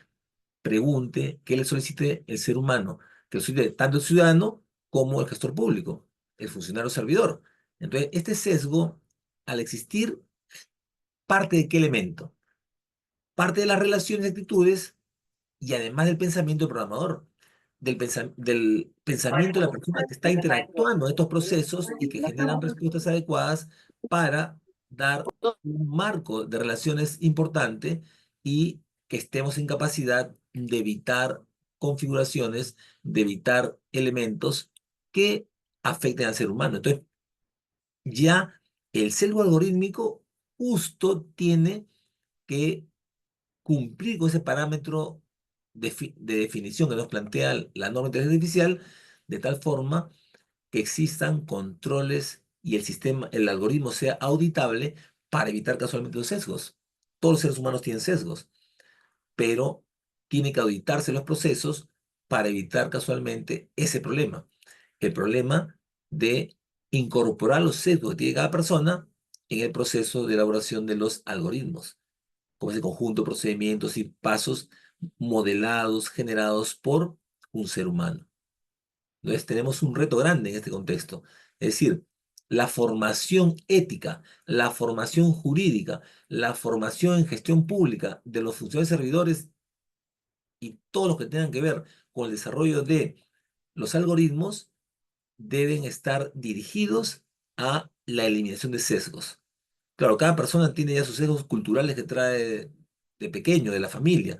pregunte, que le solicite el ser humano, que lo solicite tanto el ciudadano como el gestor público, el funcionario servidor. Entonces, este sesgo, al existir, parte de qué elemento? Parte de las relaciones y actitudes y además del pensamiento del programador, del pensamiento de la persona que está interactuando en estos procesos y que generan respuestas adecuadas para dar un marco de relaciones importante y que estemos en capacidad de evitar configuraciones, de evitar elementos que afecten al ser humano. Entonces, ya el sesgo algorítmico justo tiene que cumplir con ese parámetro de definición que nos plantea la norma de inteligencia artificial, de tal forma que existan controles y el sistema, el algoritmo sea auditable para evitar casualmente los sesgos. Todos los seres humanos tienen sesgos, pero tiene que auditarse los procesos para evitar casualmente ese problema. El problema de incorporar los sesgos que tiene cada persona en el proceso de elaboración de los algoritmos como ese conjunto de procedimientos y pasos modelados, generados por un ser humano. Entonces tenemos un reto grande en este contexto. Es decir, la formación ética, la formación jurídica, la formación en gestión pública de los funcionarios servidores y todos los que tengan que ver con el desarrollo de los algoritmos deben estar dirigidos a la eliminación de sesgos. Claro, cada persona tiene ya sus sesgos culturales que trae de pequeño, de la familia,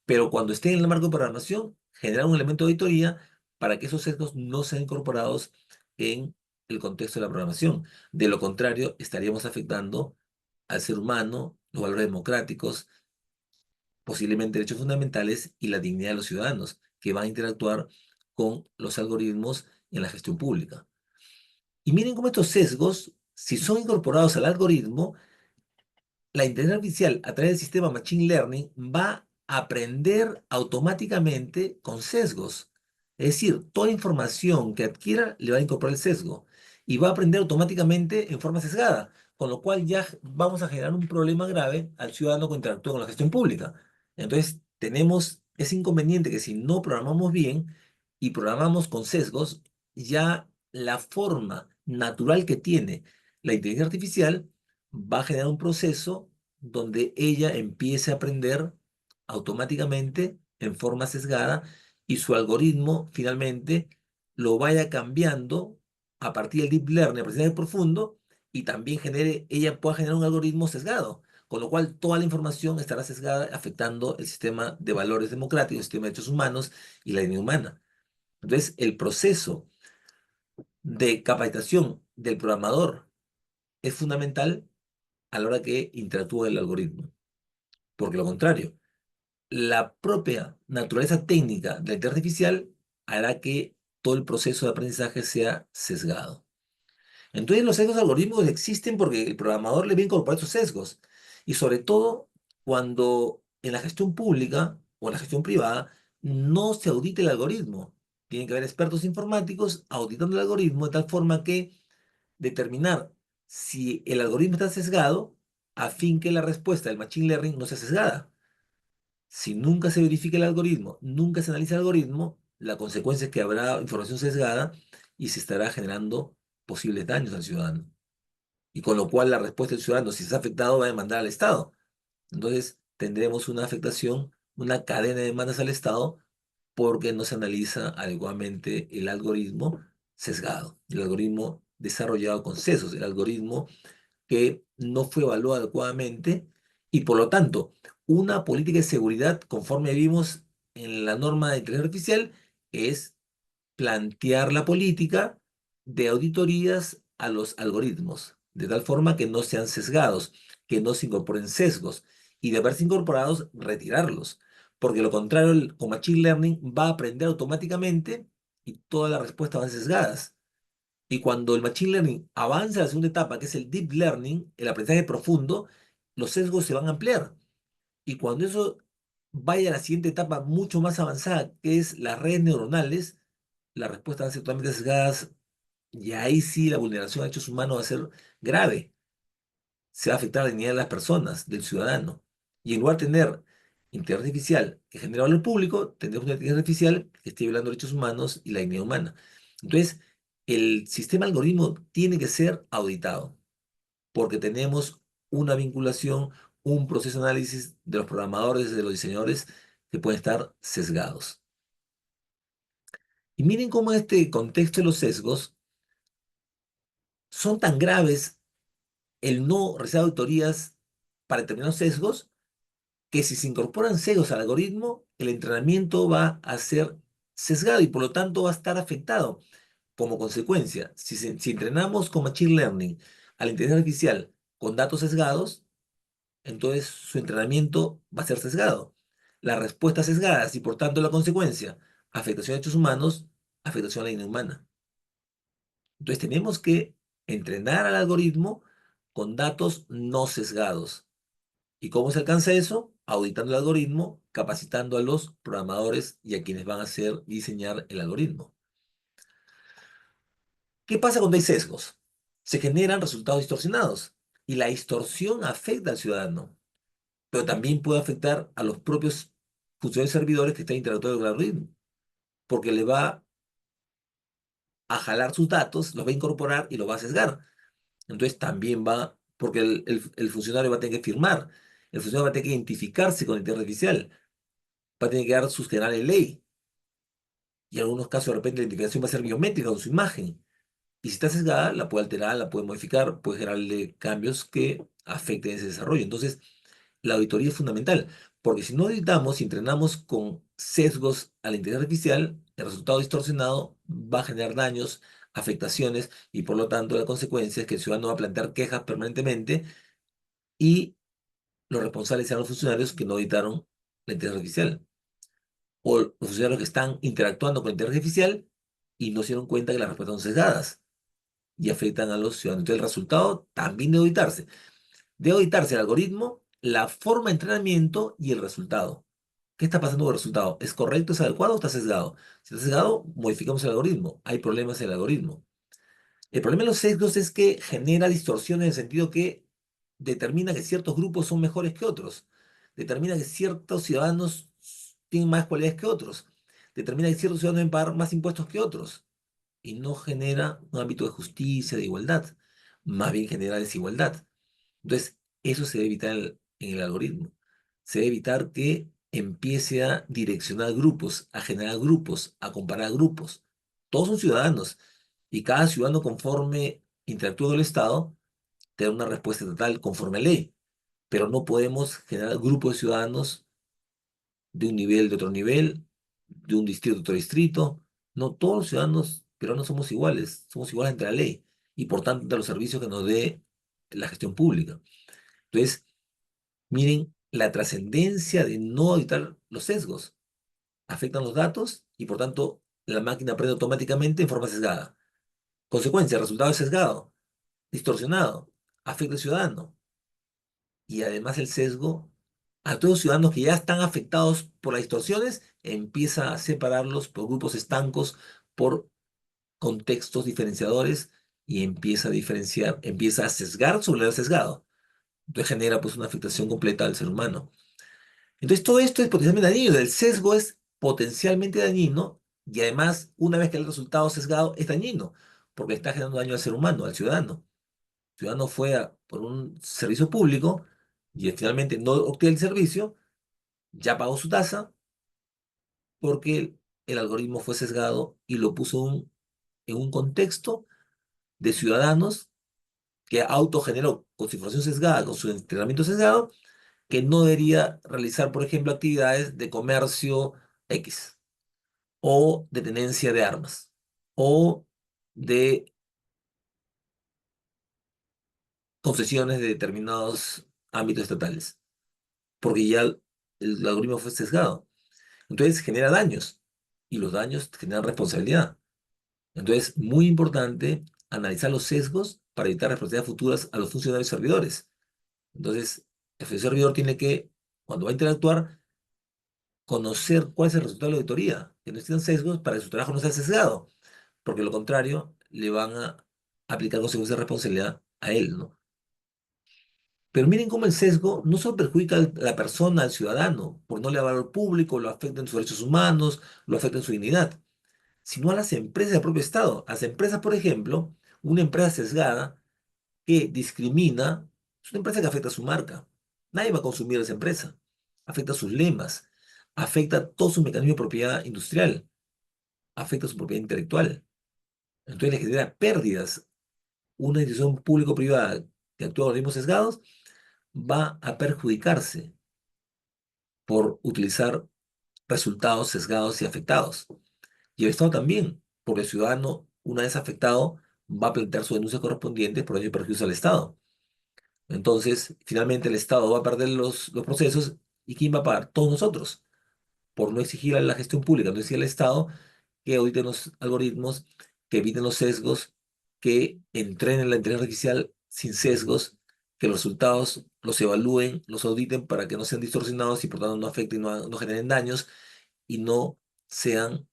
pero cuando esté en el marco de programación, generar un elemento de auditoría para que esos sesgos no sean incorporados en el contexto de la programación. De lo contrario, estaríamos afectando al ser humano, los valores democráticos, posiblemente derechos fundamentales y la dignidad de los ciudadanos que van a interactuar con los algoritmos en la gestión pública. Y miren cómo estos sesgos, si son incorporados al algoritmo, la inteligencia artificial a través del sistema Machine Learning va a aprender automáticamente con sesgos. Es decir, toda información que adquiera le va a incorporar el sesgo y va a aprender automáticamente en forma sesgada, con lo cual ya vamos a generar un problema grave al ciudadano que interactúa con la gestión pública. Entonces, tenemos ese inconveniente que si no programamos bien y programamos con sesgos, ya la forma natural que tiene la inteligencia artificial va a generar un proceso donde ella empiece a aprender automáticamente en forma sesgada y su algoritmo finalmente lo vaya cambiando a partir del deep learning, aprendizaje profundo, y también ella pueda generar un algoritmo sesgado, con lo cual toda la información estará sesgada afectando el sistema de valores democráticos, el sistema de derechos humanos y la dignidad humana. Entonces, el proceso de capacitación del programador es fundamental a la hora que interactúa el algoritmo. Porque lo contrario, la propia naturaleza técnica de la inteligencia artificial hará que todo el proceso de aprendizaje sea sesgado. Entonces los sesgos algorítmicos existen porque el programador le va a incorporar esos sesgos. Y sobre todo cuando en la gestión pública o en la gestión privada no se audita el algoritmo. Tienen que haber expertos informáticos auditando el algoritmo de tal forma que determinar si el algoritmo está sesgado a fin que la respuesta del machine learning no sea sesgada. Si nunca se verifica el algoritmo, nunca se analiza el algoritmo, la consecuencia es que habrá información sesgada y se estará generando posibles daños al ciudadano. Y con lo cual la respuesta del ciudadano, si está afectado, va a demandar al Estado. Entonces tendremos una afectación, una cadena de demandas al Estado porque no se analiza adecuadamente el algoritmo sesgado, el algoritmo desarrollado con sesgos, el algoritmo que no fue evaluado adecuadamente y por lo tanto una política de seguridad conforme vimos en la norma de inteligencia artificial es plantear la política de auditorías a los algoritmos, de tal forma que no sean sesgados, que no se incorporen sesgos y de haberse incorporados, retirarlos, porque lo contrario, con Machine Learning va a aprender automáticamente y todas las respuestas van sesgadas. Y cuando el Machine Learning avanza a la segunda etapa, que es el Deep Learning, el aprendizaje profundo, los sesgos se van a ampliar. Y cuando eso vaya a la siguiente etapa mucho más avanzada, que es las redes neuronales, las respuestas van a ser totalmente sesgadas y ahí sí la vulneración a derechos humanos va a ser grave. Se va a afectar la dignidad de las personas, del ciudadano. Y en lugar de tener inteligencia artificial que genera valor público, tendremos una inteligencia artificial que esté violando derechos humanos y la dignidad humana. Entonces, el sistema algoritmo tiene que ser auditado porque tenemos una vinculación, un proceso de análisis de los programadores, de los diseñadores que pueden estar sesgados. Y miren cómo en este contexto de los sesgos son tan graves el no realizar auditorías para determinados sesgos que si se incorporan sesgos al algoritmo, el entrenamiento va a ser sesgado y por lo tanto va a estar afectado. Como consecuencia, si entrenamos con Machine Learning a la inteligencia artificial con datos sesgados, entonces su entrenamiento va a ser sesgado. Las respuestas sesgadas y por tanto la consecuencia, afectación a derechos humanos, afectación a la dignidad humana. Entonces tenemos que entrenar al algoritmo con datos no sesgados. ¿Y cómo se alcanza eso? Auditando el algoritmo, capacitando a los programadores y a quienes van a hacer y diseñar el algoritmo. ¿Qué pasa cuando hay sesgos? Se generan resultados distorsionados y la distorsión afecta al ciudadano, pero también puede afectar a los propios funcionarios servidores que están interactuando con el algoritmo, porque le va a jalar sus datos, los va a incorporar y los va a sesgar. Entonces también va, porque el funcionario va a tener que firmar, el funcionario va a tener que identificarse con la inteligencia artificial, va a tener que dar sus generales de ley, y en algunos casos de repente la identificación va a ser biométrica con su imagen. Y si está sesgada, la puede alterar, la puede modificar, puede generarle cambios que afecten ese desarrollo. Entonces, la auditoría es fundamental, porque si no auditamos, si entrenamos con sesgos a la inteligencia artificial, el resultado distorsionado va a generar daños, afectaciones, y por lo tanto la consecuencia es que el ciudadano va a plantear quejas permanentemente y los responsables serán los funcionarios que no auditaron la inteligencia artificial, o los funcionarios que están interactuando con la inteligencia artificial y no se dieron cuenta que las respuestas son sesgadas. y afectan a los ciudadanos. Entonces el resultado también debe auditarse. Debe auditarse el algoritmo, la forma de entrenamiento y el resultado. ¿Qué está pasando con el resultado? ¿Es correcto, es adecuado o está sesgado? Si está sesgado, modificamos el algoritmo. Hay problemas en el algoritmo. El problema de los sesgos es que genera distorsión en el sentido que determina que ciertos grupos son mejores que otros, determina que ciertos ciudadanos tienen más cualidades que otros, determina que ciertos ciudadanos deben pagar más impuestos que otros, y no genera un ámbito de justicia, de igualdad, más bien genera desigualdad. Entonces, eso se debe evitar en el algoritmo. Se debe evitar que empiece a direccionar grupos, a generar grupos, a comparar grupos. Todos son ciudadanos y cada ciudadano conforme interactúa con el Estado te da una respuesta estatal conforme a ley. Pero no podemos generar grupos de ciudadanos de un nivel, de otro nivel, de un distrito, de otro distrito. No todos los ciudadanos peruanos somos iguales ante la ley y por tanto ante los servicios que nos dé la gestión pública. Entonces, miren la trascendencia de no evitar los sesgos. Afectan los datos y por tanto la máquina aprende automáticamente en forma sesgada. Consecuencia, el resultado es sesgado, distorsionado, afecta al ciudadano. Y además el sesgo a todos los ciudadanos que ya están afectados por las distorsiones empieza a separarlos por grupos estancos, por contextos diferenciadores y empieza a diferenciar, empieza a sesgar sobre el sesgado. Entonces genera pues una afectación completa al ser humano. Entonces todo esto es potencialmente dañino. El sesgo es potencialmente dañino y además una vez que el resultado sesgado es dañino porque está generando daño al ser humano, al ciudadano. El ciudadano fue por un servicio público y finalmente no obtiene el servicio, ya pagó su tasa porque el algoritmo fue sesgado y lo puso en un contexto de ciudadanos que autogeneró con su información sesgada, con su entrenamiento sesgado, que no debería realizar, por ejemplo, actividades de comercio X, o de tenencia de armas, o de concesiones de determinados ámbitos estatales, porque ya el algoritmo fue sesgado. Entonces genera daños, y los daños generan responsabilidad. Entonces, muy importante analizar los sesgos para evitar responsabilidades futuras a los funcionarios y servidores. Entonces, el funcionario servidor tiene que, cuando va a interactuar, conocer cuál es el resultado de la auditoría, que no existan sesgos para que su trabajo no sea sesgado, porque de lo contrario le van a aplicar consecuencias de responsabilidad a él, ¿no? Pero miren cómo el sesgo no solo perjudica a la persona, al ciudadano, por no le da valor público, lo afecta en sus derechos humanos, lo afecta en su dignidad, sino a las empresas del propio Estado. A las empresas, por ejemplo, una empresa sesgada que discrimina es una empresa que afecta a su marca. Nadie va a consumir esa empresa. Afecta sus lemas, afecta todo su mecanismo de propiedad industrial, afecta su propiedad intelectual. Entonces le genera pérdidas. Una institución público-privada que actúa con ritmos sesgados va a perjudicarse por utilizar resultados sesgados y afectados. Y el Estado también, porque el ciudadano, una vez afectado, va a plantear sus denuncias correspondientes por daño y perjuicio al Estado. Entonces, finalmente el Estado va a perder los procesos y ¿quién va a pagar? Todos nosotros, por no exigir a la gestión pública, no exigir al Estado que auditen los algoritmos, que eviten los sesgos, que entrenen la inteligencia artificial sin sesgos, que los resultados los evalúen, los auditen para que no sean distorsionados y por tanto no afecten, no generen daños y no sean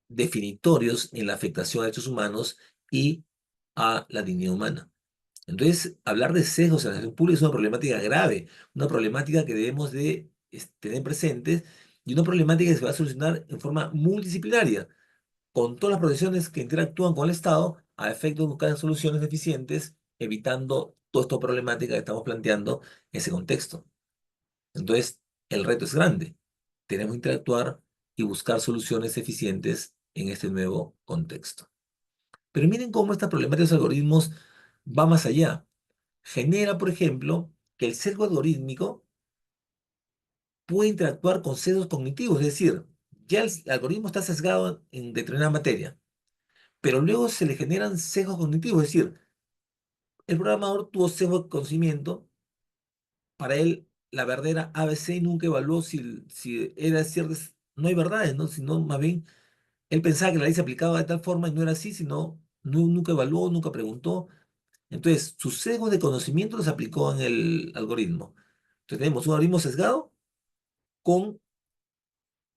definitorios en la afectación a derechos humanos y a la dignidad humana. Entonces, hablar de sesgos en la gestión pública es una problemática grave, una problemática que debemos de tener presentes y una problemática que se va a solucionar en forma multidisciplinaria, con todas las profesiones que interactúan con el Estado a efecto de buscar soluciones eficientes, evitando toda esta problemática que estamos planteando en ese contexto. Entonces, el reto es grande. Tenemos que interactuar y buscar soluciones eficientes en este nuevo contexto. Pero miren cómo esta problemática de los algoritmos va más allá. Genera, por ejemplo, que el sesgo algorítmico puede interactuar con sesgos cognitivos, es decir, ya el algoritmo está sesgado en determinada materia, pero luego se le generan sesgos cognitivos, es decir, el programador tuvo sesgo de conocimiento, para él la verdadera ABC nunca evaluó si era cierto, no hay verdades, ¿no? Sino más bien él pensaba que la ley se aplicaba de tal forma y no era así, sino nunca evaluó, nunca preguntó. Entonces, sus sesgos de conocimiento los aplicó en el algoritmo. Entonces, tenemos un algoritmo sesgado con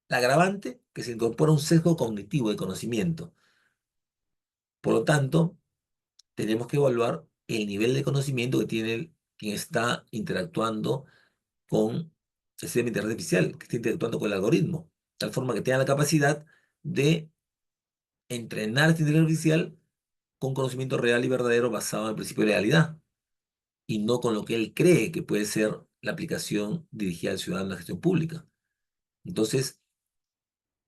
la agravante que se incorpora un sesgo cognitivo de conocimiento. Por lo tanto, tenemos que evaluar el nivel de conocimiento que tiene quien está interactuando con el sistema de inteligencia artificial, que está interactuando con el algoritmo, de tal forma que tenga la capacidad de entrenar esta inteligencia artificial con conocimiento real y verdadero basado en el principio de realidad y no con lo que él cree que puede ser la aplicación dirigida al ciudadano en la gestión pública. Entonces,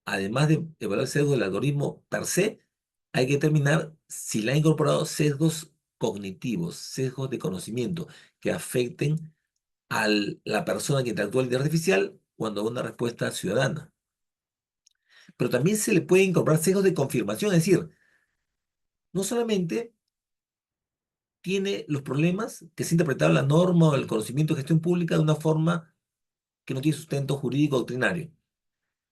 además de evaluar el sesgo del algoritmo per se, hay que determinar si le ha incorporado sesgos cognitivos, sesgos de conocimiento que afecten a la persona que interactúa con la inteligencia artificial cuando da una respuesta ciudadana. Pero también se le puede incorporar sesgos de confirmación, es decir, no solamente tiene los problemas que se ha interpretado la norma o el conocimiento de gestión pública de una forma que no tiene sustento jurídico doctrinario,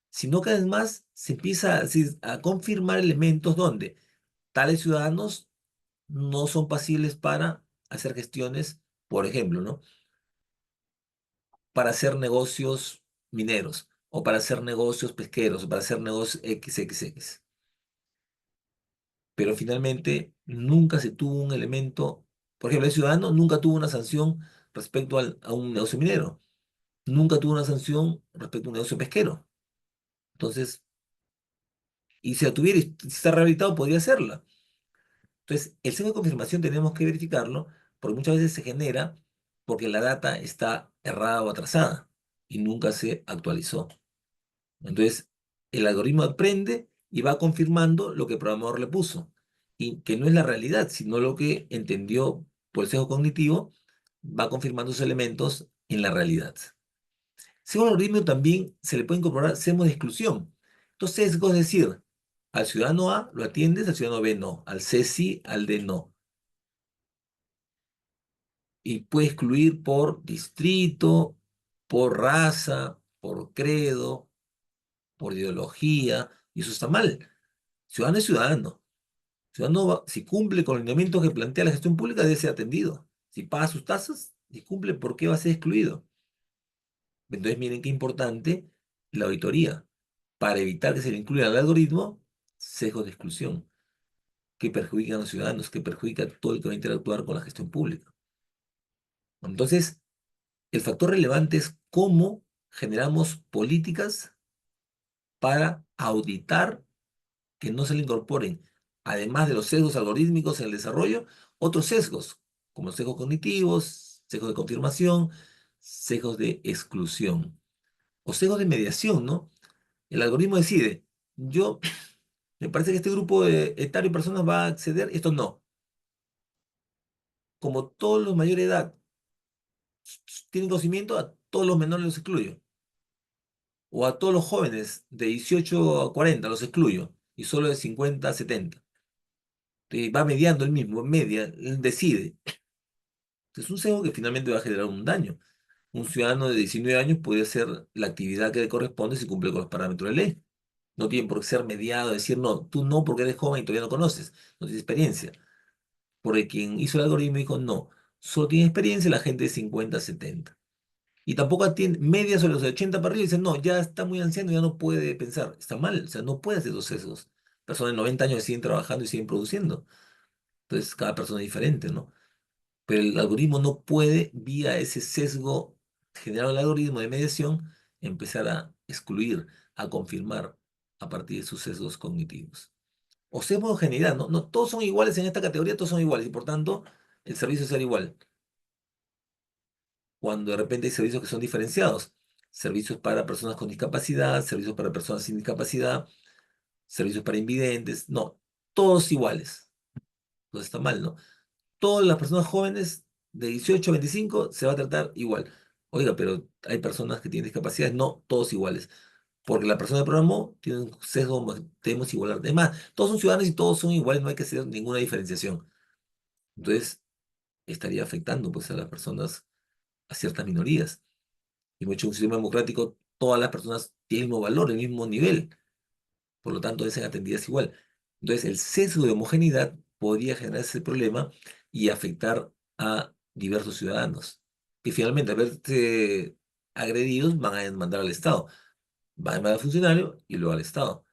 sino que además se empieza a confirmar elementos donde tales ciudadanos no son pasibles para hacer gestiones, por ejemplo, ¿no? Para hacer negocios mineros, o para hacer negocios pesqueros, o para hacer negocios XXX. Pero finalmente nunca se tuvo un elemento, por ejemplo, el ciudadano nunca tuvo una sanción respecto a un negocio minero, nunca tuvo una sanción respecto a un negocio pesquero. Entonces, y si la tuviera y si está rehabilitado, podría hacerla. Entonces, el sesgo de confirmación tenemos que verificarlo porque muchas veces se genera porque la data está errada o atrasada y nunca se actualizó. Entonces, el algoritmo aprende y va confirmando lo que el programador le puso y que no es la realidad, sino lo que entendió por el sesgo cognitivo, va confirmando esos elementos en la realidad. Según el algoritmo también se le puede incorporar sesgos de exclusión. Entonces, sesgos es decir, al ciudadano A lo atiendes, al ciudadano B no, al C sí, al D no. Y puede excluir por distrito, por raza, por credo, por ideología, y eso está mal. Ciudadano es ciudadano. Ciudadano, si cumple con los lineamientos que plantea la gestión pública, debe ser atendido. Si paga sus tasas y cumple, ¿por qué va a ser excluido? Entonces, miren qué importante la auditoría para evitar que se le incluya al algoritmo sesgos de exclusión que perjudican a los ciudadanos, que perjudican a todo el que va a interactuar con la gestión pública. Entonces, el factor relevante es cómo generamos políticas para auditar que no se le incorporen, además de los sesgos algorítmicos en el desarrollo, otros sesgos, como los sesgos cognitivos, sesgos de confirmación, sesgos de exclusión o sesgos de mediación, ¿no? El algoritmo decide, yo me parece que este grupo etario de personas va a acceder, esto no. Como todos los mayores de edad tienen conocimiento, a todos los menores los excluyo. O a todos los jóvenes de 18 a 40 los excluyo. Y solo de 50 a 70. Va mediando el mismo, media, él decide. Es un sesgo que finalmente va a generar un daño. Un ciudadano de 19 años puede hacer la actividad que le corresponde si cumple con los parámetros de ley. No tiene por qué ser mediado, decir, no, tú no porque eres joven y todavía no conoces, no tienes experiencia. Porque quien hizo el algoritmo dijo, no, solo tiene experiencia la gente de 50 a 70. Y tampoco tiene media sobre los 80 para arriba y dice, no, ya está muy anciano, ya no puede pensar. Está mal, o sea, no puede hacer esos sesgos. Personas de 90 años siguen trabajando y siguen produciendo. Entonces, cada persona es diferente, ¿no? Pero el algoritmo no puede, vía ese sesgo generado en el algoritmo de mediación, empezar a excluir, a confirmar a partir de sus sesgos cognitivos. O sesgo de homogeneidad, ¿no? No todos son iguales en esta categoría, todos son iguales y por tanto el servicio será igual. Cuando de repente hay servicios que son diferenciados, servicios para personas con discapacidad, servicios para personas sin discapacidad, servicios para invidentes, no, todos iguales. Entonces está mal, ¿no? Todas las personas jóvenes de 18 a 25 se va a tratar igual. Oiga, pero hay personas que tienen discapacidades, no todos iguales. Porque la persona que programó tiene un sesgo, debemos igualar. Además, todos son ciudadanos y todos son iguales, no hay que hacer ninguna diferenciación. Entonces, estaría afectando pues, a las personas, a ciertas minorías. Y mucho un sistema democrático, todas las personas tienen el mismo valor, el mismo nivel. Por lo tanto, deben ser atendidas igual. Entonces, el sesgo de homogeneidad podría generar ese problema y afectar a diversos ciudadanos, que finalmente al verse agredidos van a demandar al Estado, van a demandar al funcionario y luego al Estado,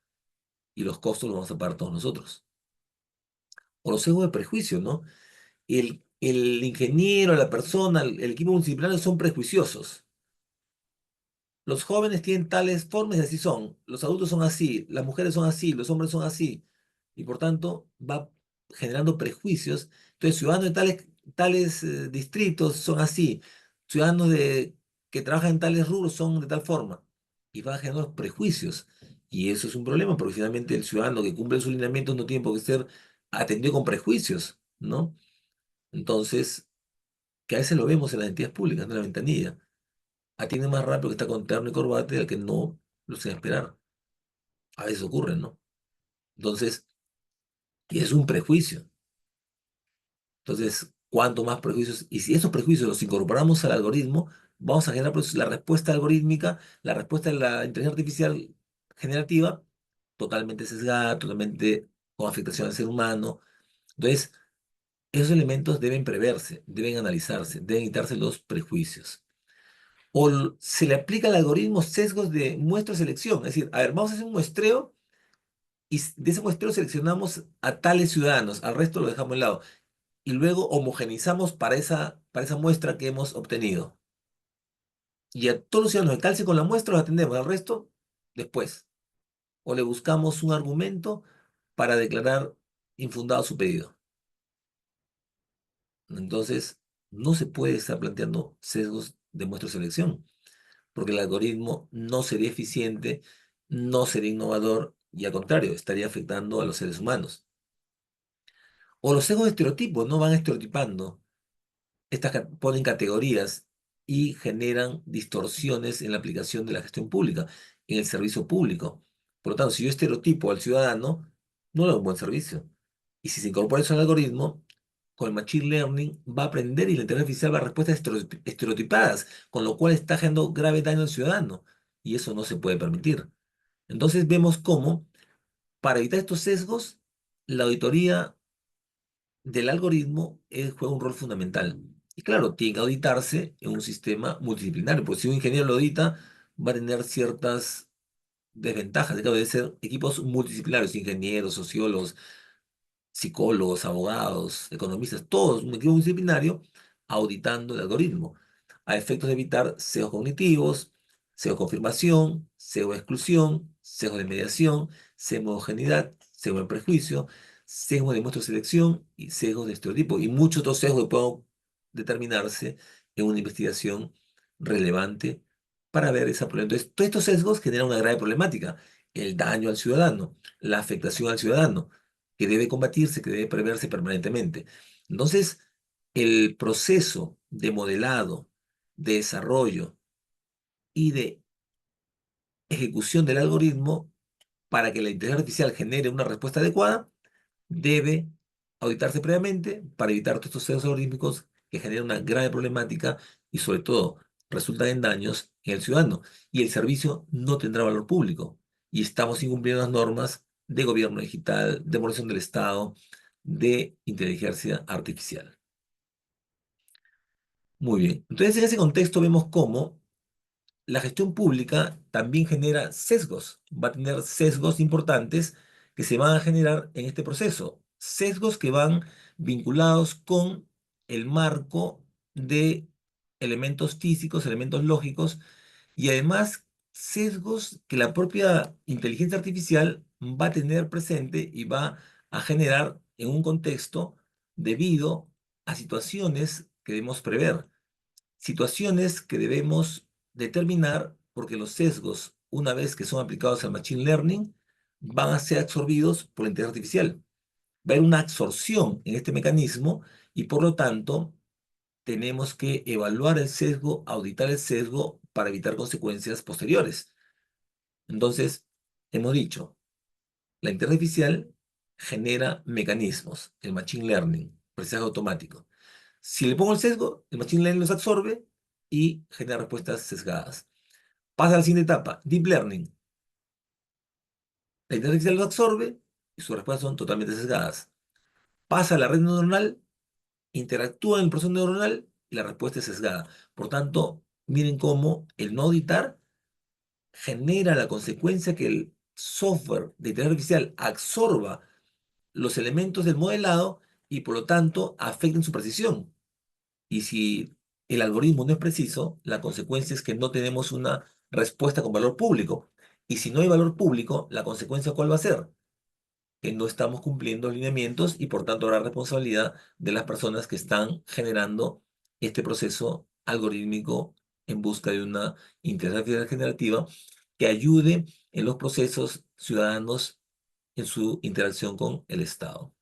y los costos los vamos a pagar todos nosotros. O los sesgos de prejuicio, ¿no? El ingeniero, la persona, el equipo multidisciplinario son prejuiciosos. Los jóvenes tienen tales formas y así son. Los adultos son así, las mujeres son así, los hombres son así. Y por tanto va generando prejuicios. Entonces, ciudadanos de tales distritos son así. Ciudadanos que trabajan en tales rubros son de tal forma. Y va generando prejuicios. Y eso es un problema, porque finalmente el ciudadano que cumple sus lineamientos no tiene por qué ser atendido con prejuicios, ¿no? Entonces, que a veces lo vemos en las entidades públicas, no en la ventanilla. Atiende más rápido que está con terno y corbata y al que no lo sin esperar. A veces ocurre, ¿no? Entonces, y es un prejuicio. Entonces, ¿cuánto más prejuicios? Y si esos prejuicios los incorporamos al algoritmo, vamos a generar pues, la respuesta algorítmica, la respuesta de la inteligencia artificial generativa, totalmente sesgada, totalmente con afectación al ser humano. Entonces, esos elementos deben preverse, deben analizarse, deben quitarse los prejuicios. Se le aplica al algoritmo sesgos de muestra-selección. Es decir, a ver, vamos a hacer un muestreo y de ese muestreo seleccionamos a tales ciudadanos, al resto lo dejamos de lado. Y luego homogenizamos para esa muestra que hemos obtenido. Y a todos los ciudadanos que calcen con la muestra los atendemos, al resto después. O le buscamos un argumento para declarar infundado su pedido. Entonces, no se puede estar planteando sesgos de muestra-selección, porque el algoritmo no sería eficiente, no sería innovador y al contrario, estaría afectando a los seres humanos. O los sesgos de estereotipos, no van estereotipando, ponen categorías y generan distorsiones en la aplicación de la gestión pública, en el servicio público. Por lo tanto, si yo estereotipo al ciudadano, no le doy un buen servicio. Y si se incorpora eso al algoritmo, con el Machine Learning va a aprender y la inteligencia artificial va a dar respuestas estereotipadas, con lo cual está generando grave daño al ciudadano. Y eso no se puede permitir. Entonces vemos cómo, para evitar estos sesgos, la auditoría del algoritmo juega un rol fundamental. Y claro, tiene que auditarse en un sistema multidisciplinario, porque si un ingeniero lo audita, va a tener ciertas desventajas. Debe ser equipos multidisciplinarios, ingenieros, sociólogos, psicólogos, abogados, economistas, todos, un equipo disciplinario auditando el algoritmo, a efectos de evitar sesgos cognitivos, sesgo de confirmación, sesgo de exclusión, sesgo de mediación, sesgo de homogeneidad, sesgo de prejuicio, sesgo de muestra de selección y sesgos de estereotipo, y muchos otros sesgos que pueden determinarse en una investigación relevante para ver esa problemática. Entonces, todos estos sesgos generan una grave problemática, el daño al ciudadano, la afectación al ciudadano que debe combatirse, que debe preverse permanentemente. Entonces, el proceso de modelado, de desarrollo y de ejecución del algoritmo para que la inteligencia artificial genere una respuesta adecuada debe auditarse previamente para evitar todos estos sesgos algorítmicos que generan una grave problemática y sobre todo resultan en daños en el ciudadano. Y el servicio no tendrá valor público. Y estamos incumpliendo las normas de gobierno digital, de evolución del Estado, de inteligencia artificial. Muy bien. Entonces, en ese contexto vemos cómo la gestión pública también genera sesgos, va a tener sesgos importantes que se van a generar en este proceso, sesgos que van vinculados con el marco de elementos físicos, elementos lógicos y además sesgos que la propia inteligencia artificial va a tener presente y va a generar en un contexto debido a situaciones que debemos prever, situaciones que debemos determinar porque los sesgos, una vez que son aplicados al Machine Learning, van a ser absorbidos por la inteligencia artificial. Va a haber una absorción en este mecanismo y por lo tanto tenemos que evaluar el sesgo, auditar el sesgo para evitar consecuencias posteriores. Entonces, hemos dicho, la inteligencia artificial genera mecanismos, el Machine Learning, aprendizaje automático. Si le pongo el sesgo, el Machine Learning los absorbe y genera respuestas sesgadas. Pasa a la siguiente etapa, Deep Learning. La inteligencia artificial los absorbe y sus respuestas son totalmente sesgadas. pasa a la red neuronal, interactúa en el proceso neuronal y la respuesta es sesgada. Por tanto, miren cómo el no auditar genera la consecuencia que el software de inteligencia artificial absorba los elementos del modelado y por lo tanto afecten su precisión. Y si el algoritmo no es preciso, la consecuencia es que no tenemos una respuesta con valor público. Y si no hay valor público, la consecuencia ¿cuál va a ser? Que no estamos cumpliendo los lineamientos y por tanto habrá responsabilidad de las personas que están generando este proceso algorítmico en busca de una inteligencia artificial generativa que ayude en los procesos ciudadanos en su interacción con el Estado.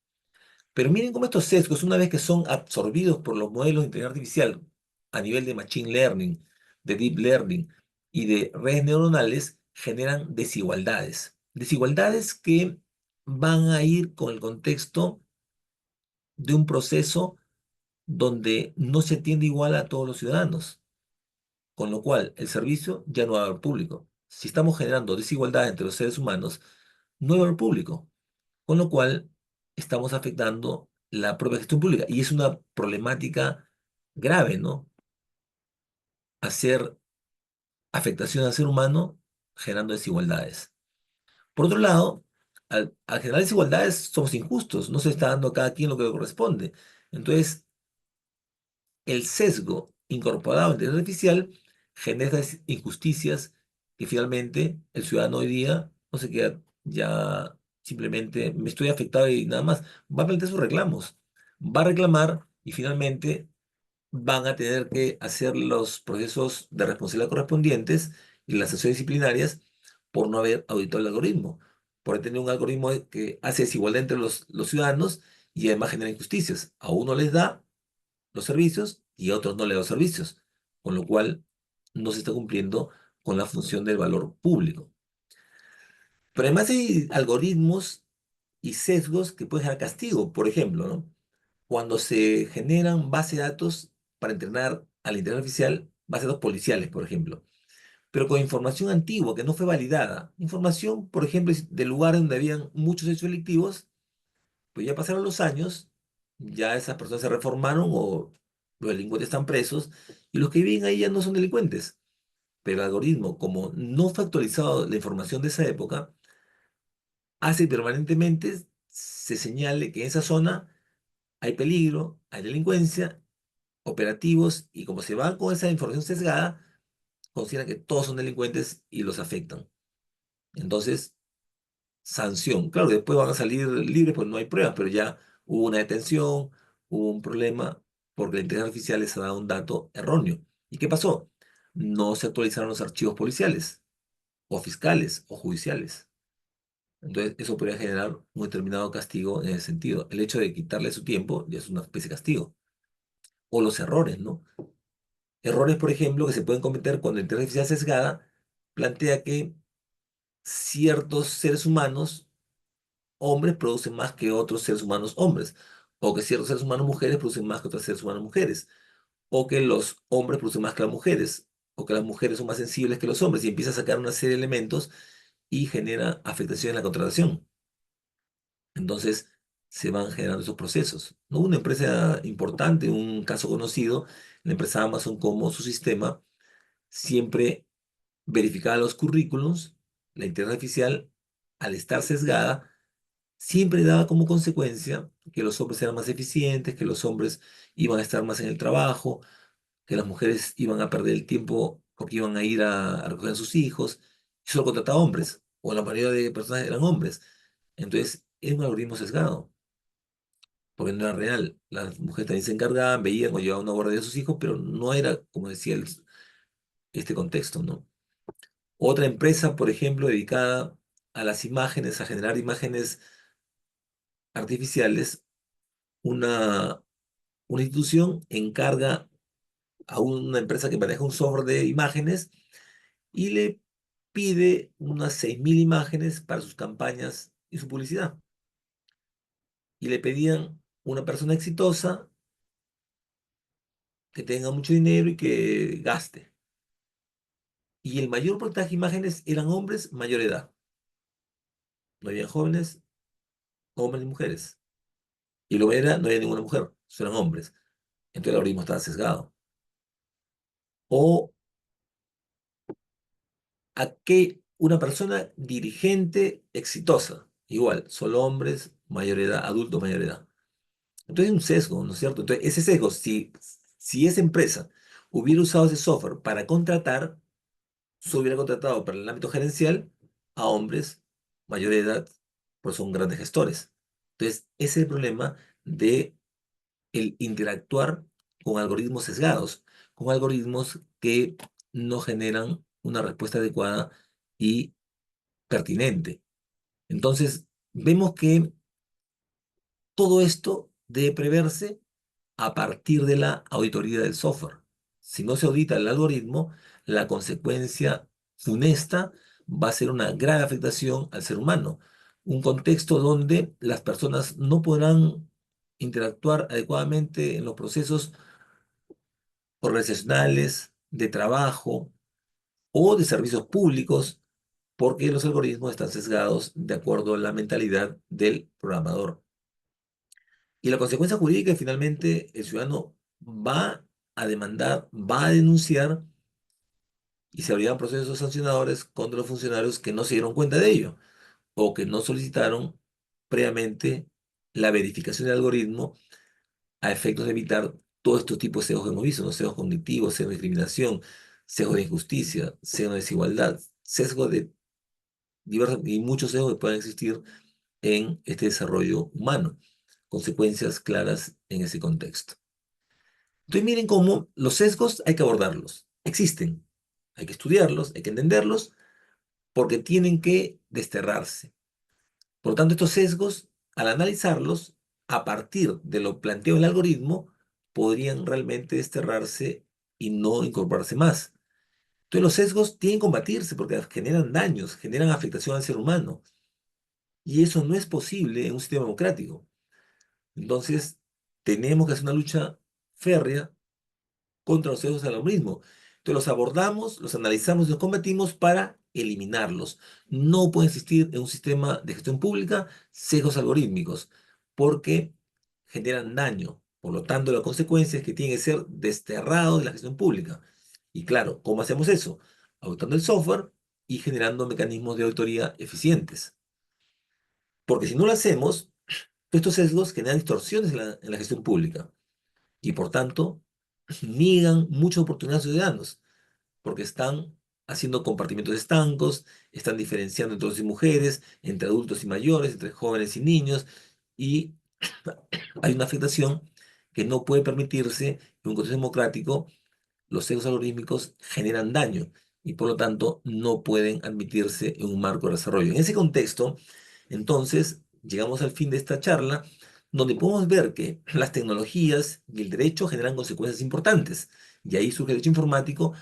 Pero miren cómo estos sesgos, una vez que son absorbidos por los modelos de inteligencia artificial a nivel de machine learning, de deep learning y de redes neuronales, generan desigualdades. Desigualdades que van a ir con el contexto de un proceso donde no se atiende igual a todos los ciudadanos, con lo cual el servicio ya no va a haber público. Si estamos generando desigualdad entre los seres humanos, no va a haber público, con lo cual estamos afectando la propia gestión pública. Y es una problemática grave, ¿no? Hacer afectación al ser humano generando desigualdades. Por otro lado, al generar desigualdades somos injustos, no se está dando a cada quien lo que le corresponde. Entonces, el sesgo incorporado en la inteligencia artificial genera estas injusticias que finalmente el ciudadano hoy día no se queda ya simplemente me estoy afectado y nada más. Va a plantear sus reclamos, va a reclamar y finalmente van a tener que hacer los procesos de responsabilidad correspondientes y las sanciones disciplinarias por no haber auditado el algoritmo, por tener un algoritmo que hace desigualdad entre los ciudadanos y además genera injusticias. A uno les da los servicios y a otros no le da los servicios, con lo cual no se está cumpliendo con la función del valor público. Pero además hay algoritmos y sesgos que pueden generar castigo. Por ejemplo, ¿no? Cuando se generan bases de datos para entrenar a la inteligencia artificial, bases de datos policiales, por ejemplo, pero con información antigua que no fue validada. Información, por ejemplo, de lugares donde habían muchos hechos delictivos, pues ya pasaron los años, ya esas personas se reformaron o los delincuentes están presos y los que viven ahí ya no son delincuentes. Pero el algoritmo, como no fue actualizado la información de esa época, hace que permanentemente se señale que en esa zona hay peligro, hay delincuencia, operativos, y como se van con esa información sesgada, consideran que todos son delincuentes y los afectan. Entonces, sanción. Claro, después van a salir libres porque no hay pruebas, pero ya hubo una detención, hubo un problema porque la inteligencia artificial les ha dado un dato erróneo. ¿Y qué pasó? No se actualizaron los archivos policiales, o fiscales, o judiciales. Entonces, eso podría generar un determinado castigo en ese sentido. El hecho de quitarle su tiempo ya es una especie de castigo. O los errores, ¿no? Errores, por ejemplo, que se pueden cometer cuando la inteligencia artificial sesgada plantea que ciertos seres humanos, hombres, producen más que otros seres humanos, hombres, o que ciertos seres humanos, mujeres, producen más que otros seres humanos, mujeres, o que los hombres producen más que las mujeres, o que las mujeres son más sensibles que los hombres, y empieza a sacar una serie de elementos y genera afectación en la contratación. Entonces, se van generando esos procesos. ¿No? Una empresa importante, un caso conocido, la empresa Amazon, como su sistema siempre verificaba los currículums, la inteligencia artificial, al estar sesgada, siempre daba como consecuencia que los hombres eran más eficientes, que los hombres iban a estar más en el trabajo, que las mujeres iban a perder el tiempo porque iban a ir a recoger a sus hijos, y solo contrataba hombres, o la mayoría de personas eran hombres. Entonces, es un algoritmo sesgado, porque no era real. Las mujeres también se encargaban, veían o llevaban una guardia de sus hijos, pero no era, como decía este contexto, ¿no? Otra empresa, por ejemplo, dedicada a las imágenes, a generar imágenes artificiales, una institución encarga a una empresa que maneja un software de imágenes y le pide unas 6.000 imágenes para sus campañas y su publicidad. Y le pedían una persona exitosa que tenga mucho dinero y que gaste. Y el mayor porcentaje de imágenes eran hombres mayor edad. No había jóvenes, hombres y mujeres. Y luego era, no había ninguna mujer, eran hombres. Entonces el algoritmo estaba sesgado. O a que una persona dirigente exitosa, igual, solo hombres, mayor edad, adultos mayor edad. Entonces hay un sesgo, ¿no es cierto? Entonces ese sesgo, si esa empresa hubiera usado ese software para contratar, se hubiera contratado para el ámbito gerencial a hombres mayor edad, pues son grandes gestores. Entonces ese es el problema de el interactuar con algoritmos sesgados, con algoritmos que no generan una respuesta adecuada y pertinente. Entonces, vemos que todo esto debe preverse a partir de la auditoría del software. Si no se audita el algoritmo, la consecuencia funesta va a ser una grave afectación al ser humano. Un contexto donde las personas no podrán interactuar adecuadamente en los procesos organizacionales, de trabajo o de servicios públicos, porque los algoritmos están sesgados de acuerdo a la mentalidad del programador. Y la consecuencia jurídica, finalmente, el ciudadano va a demandar, va a denunciar y se abrirán procesos sancionadores contra los funcionarios que no se dieron cuenta de ello o que no solicitaron previamente la verificación del algoritmo a efectos de evitar todos estos tipos de sesgos que hemos visto, ¿no? Sesgos cognitivos, sesgos de discriminación, sesgos de injusticia, sesgos de desigualdad, sesgos de diversos y muchos sesgos que pueden existir en este desarrollo humano. Consecuencias claras en ese contexto. Entonces miren cómo los sesgos hay que abordarlos. Existen. Hay que estudiarlos, hay que entenderlos, porque tienen que desterrarse. Por lo tanto, estos sesgos, al analizarlos, a partir de lo planteado en el algoritmo, podrían realmente desterrarse y no incorporarse más. Entonces, los sesgos tienen que combatirse porque generan daños, generan afectación al ser humano. Y eso no es posible en un sistema democrático. Entonces, tenemos que hacer una lucha férrea contra los sesgos al algoritmo. Entonces los abordamos, los analizamos y los combatimos para eliminarlos. No puede existir en un sistema de gestión pública sesgos algorítmicos porque generan daño. Por lo tanto, la consecuencia es que tiene que ser desterrado de la gestión pública. Y claro, ¿cómo hacemos eso? Auditando el software y generando mecanismos de auditoría eficientes. Porque si no lo hacemos, estos sesgos generan distorsiones en la gestión pública y por tanto niegan muchas oportunidades a los ciudadanos, porque están haciendo compartimentos estancos, están diferenciando entre hombres y mujeres, entre adultos y mayores, entre jóvenes y niños, y hay una afectación que no puede permitirse en un contexto democrático. Los sesgos algorítmicos generan daño y por lo tanto no pueden admitirse en un marco de desarrollo. En ese contexto, entonces, llegamos al fin de esta charla, donde podemos ver que las tecnologías y el derecho generan consecuencias importantes. Y ahí surge el derecho informático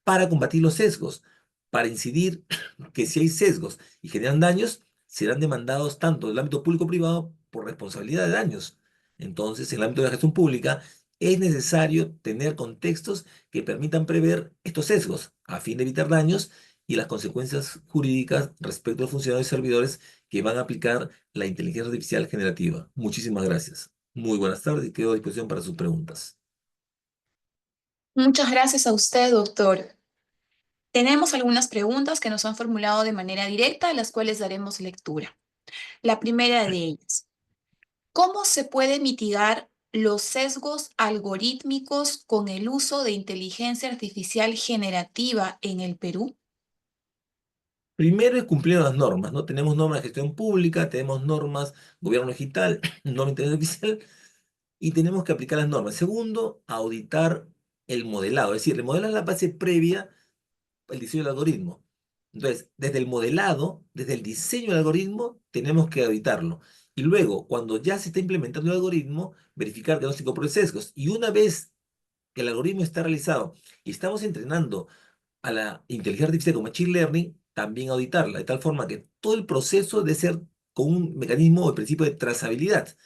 para combatir los sesgos, para incidir que si hay sesgos y generan daños, serán demandados tanto del ámbito público-privado por responsabilidad de daños. Entonces, en el ámbito de la gestión pública, es necesario tener contextos que permitan prever estos sesgos a fin de evitar daños y las consecuencias jurídicas respecto a los funcionarios y servidores que van a aplicar la inteligencia artificial generativa. Muchísimas gracias. Muy buenas tardes y quedo a disposición para sus preguntas. Muchas gracias a usted, doctor. Tenemos algunas preguntas que nos han formulado de manera directa, a las cuales daremos lectura. La primera de ellas, ¿cómo se puede mitigar los sesgos algorítmicos con el uso de inteligencia artificial generativa en el Perú? Primero es cumplir las normas, ¿no? Tenemos normas de gestión pública, tenemos normas gobierno digital, norma de inteligencia artificial, y tenemos que aplicar las normas. Segundo, auditar el modelado, es decir, el modelado es la base previa al diseño del algoritmo. Entonces, desde el modelado, desde el diseño del algoritmo, tenemos que auditarlo. Y luego, cuando ya se está implementando el algoritmo, verificar que no se incorporen sesgos. Y una vez que el algoritmo está realizado y estamos entrenando a la inteligencia artificial con Machine Learning, también auditarla, de tal forma que todo el proceso debe ser con un mecanismo o el principio de trazabilidad.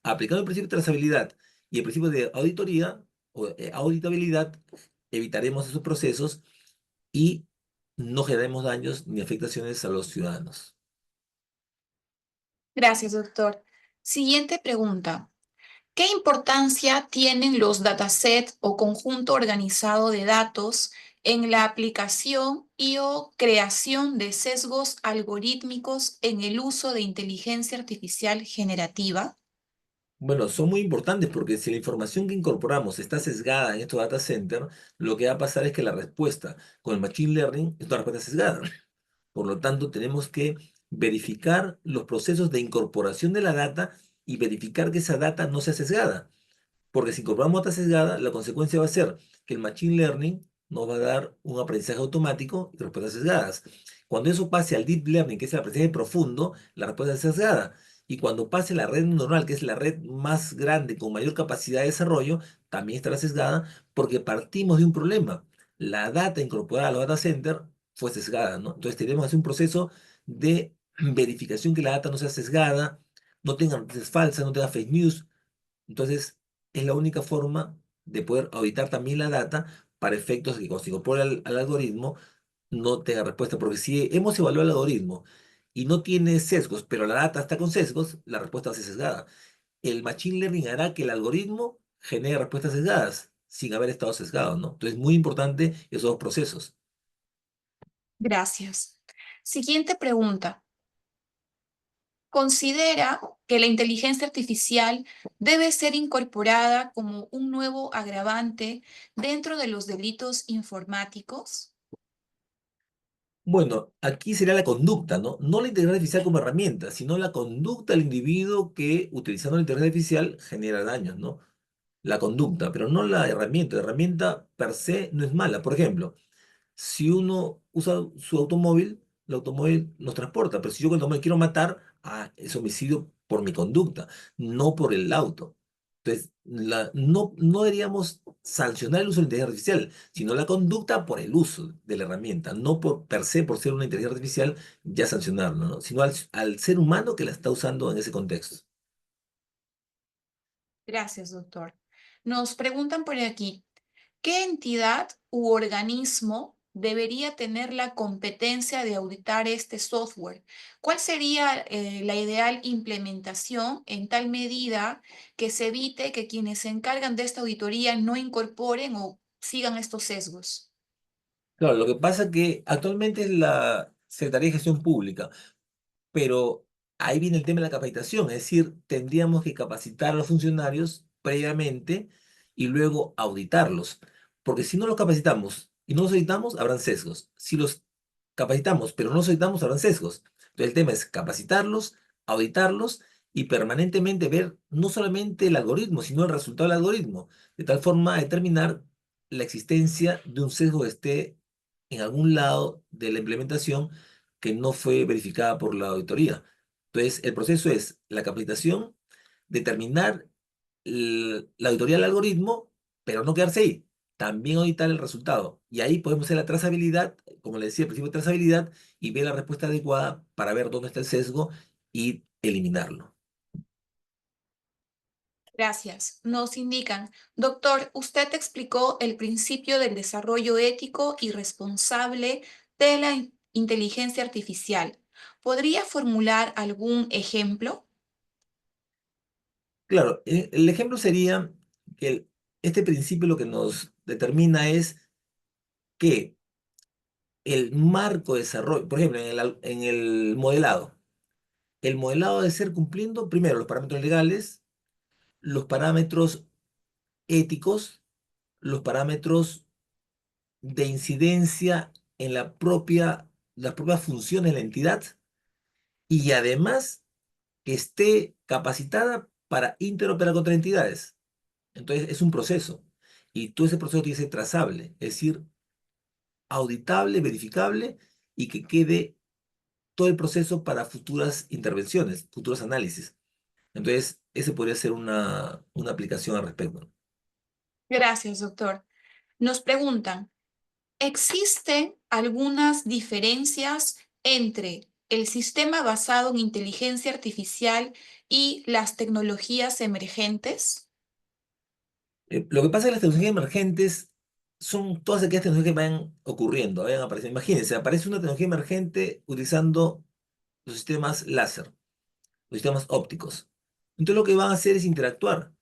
Aplicando el principio de trazabilidad y el principio de auditoría o auditabilidad, evitaremos esos procesos y no generaremos daños ni afectaciones a los ciudadanos. Gracias, doctor. Siguiente pregunta. ¿Qué importancia tienen los datasets o conjunto organizado de datos en la aplicación y o creación de sesgos algorítmicos en el uso de inteligencia artificial generativa? Bueno, son muy importantes porque si la información que incorporamos está sesgada en estos data centers, lo que va a pasar es que la respuesta con el Machine Learning es una respuesta sesgada. Por lo tanto, tenemos que verificar los procesos de incorporación de la data y verificar que esa data no sea sesgada. Porque si incorporamos data sesgada, la consecuencia va a ser que el Machine Learning nos va a dar un aprendizaje automático y respuestas sesgadas. Cuando eso pase al Deep Learning, que es el aprendizaje profundo, la respuesta es sesgada. Y cuando pase la red neuronal, que es la red más grande con mayor capacidad de desarrollo, también estará sesgada porque partimos de un problema. La data incorporada a los data centers fue sesgada, ¿no? Entonces tenemos que hacer un proceso de verificación que la data no sea sesgada, no tenga noticias falsas, no tenga fake news. Entonces, es la única forma de poder auditar también la data para efectos de que cuando se incorpore al algoritmo no tenga respuesta. Porque si hemos evaluado el algoritmo y no tiene sesgos, pero la data está con sesgos, la respuesta va a ser sesgada. El Machine Learning hará que el algoritmo genere respuestas sesgadas sin haber estado sesgado, ¿no? Entonces, es muy importante esos dos procesos. Gracias. Siguiente pregunta. ¿Considera que la inteligencia artificial debe ser incorporada como un nuevo agravante dentro de los delitos informáticos? Bueno, aquí sería la conducta, ¿no? No la inteligencia artificial como herramienta, sino la conducta del individuo que, utilizando la inteligencia artificial, genera daños, ¿no? La conducta, pero no la herramienta. La herramienta per se no es mala. Por ejemplo, si uno usa su automóvil, el automóvil nos transporta, pero si yo con el automóvil quiero matar, es homicidio por mi conducta, no por el auto. Entonces, no deberíamos sancionar el uso de la inteligencia artificial, sino la conducta por el uso de la herramienta, no por per se, por ser una inteligencia artificial, ya sancionarlo, ¿no? Sino al ser humano que la está usando en ese contexto. Gracias, doctor. Nos preguntan por aquí, ¿qué entidad u organismo debería tener la competencia de auditar este software? ¿Cuál sería la ideal implementación en tal medida que se evite que quienes se encargan de esta auditoría no incorporen o sigan estos sesgos? Claro, lo que pasa es que actualmente es la Secretaría de Gestión Pública. Pero ahí viene el tema de la capacitación, es decir, tendríamos que capacitar a los funcionarios previamente y luego auditarlos, porque si no los capacitamos y no los auditamos, habrán sesgos. Si los capacitamos pero no los auditamos, habrán sesgos. Entonces el tema es capacitarlos, auditarlos y permanentemente ver no solamente el algoritmo, sino el resultado del algoritmo, de tal forma a determinar la existencia de un sesgo que esté en algún lado de la implementación que no fue verificada por la auditoría. Entonces, el proceso es la capacitación, determinar la auditoría del algoritmo, pero no quedarse ahí. También auditar el resultado. Y ahí podemos hacer la trazabilidad, como le decía, el principio de trazabilidad, y ver la respuesta adecuada para ver dónde está el sesgo y eliminarlo. Gracias. Nos indican, doctor, usted explicó el principio del desarrollo ético y responsable de la inteligencia artificial. ¿Podría formular algún ejemplo? Claro, el ejemplo sería que este principio lo que nos determina es que el marco de desarrollo, por ejemplo, en el modelado, el modelado debe ser cumpliendo primero los parámetros legales, los parámetros éticos, los parámetros de incidencia en las propias funciones de la entidad y además que esté capacitada para interoperar contra entidades. Entonces es un proceso y todo ese proceso tiene que ser trazable, es decir, auditable, verificable y que quede todo el proceso para futuras intervenciones, futuros análisis. Entonces, ese podría ser una aplicación al respecto. Gracias, doctor. Nos preguntan, ¿existen algunas diferencias entre el sistema basado en inteligencia artificial y las tecnologías emergentes? Lo que pasa es que las tecnologías emergentes son todas aquellas tecnologías que van ocurriendo, vayan apareciendo. Imagínense, aparece una tecnología emergente utilizando los sistemas láser, los sistemas ópticos. Entonces lo que van a hacer es interactuar.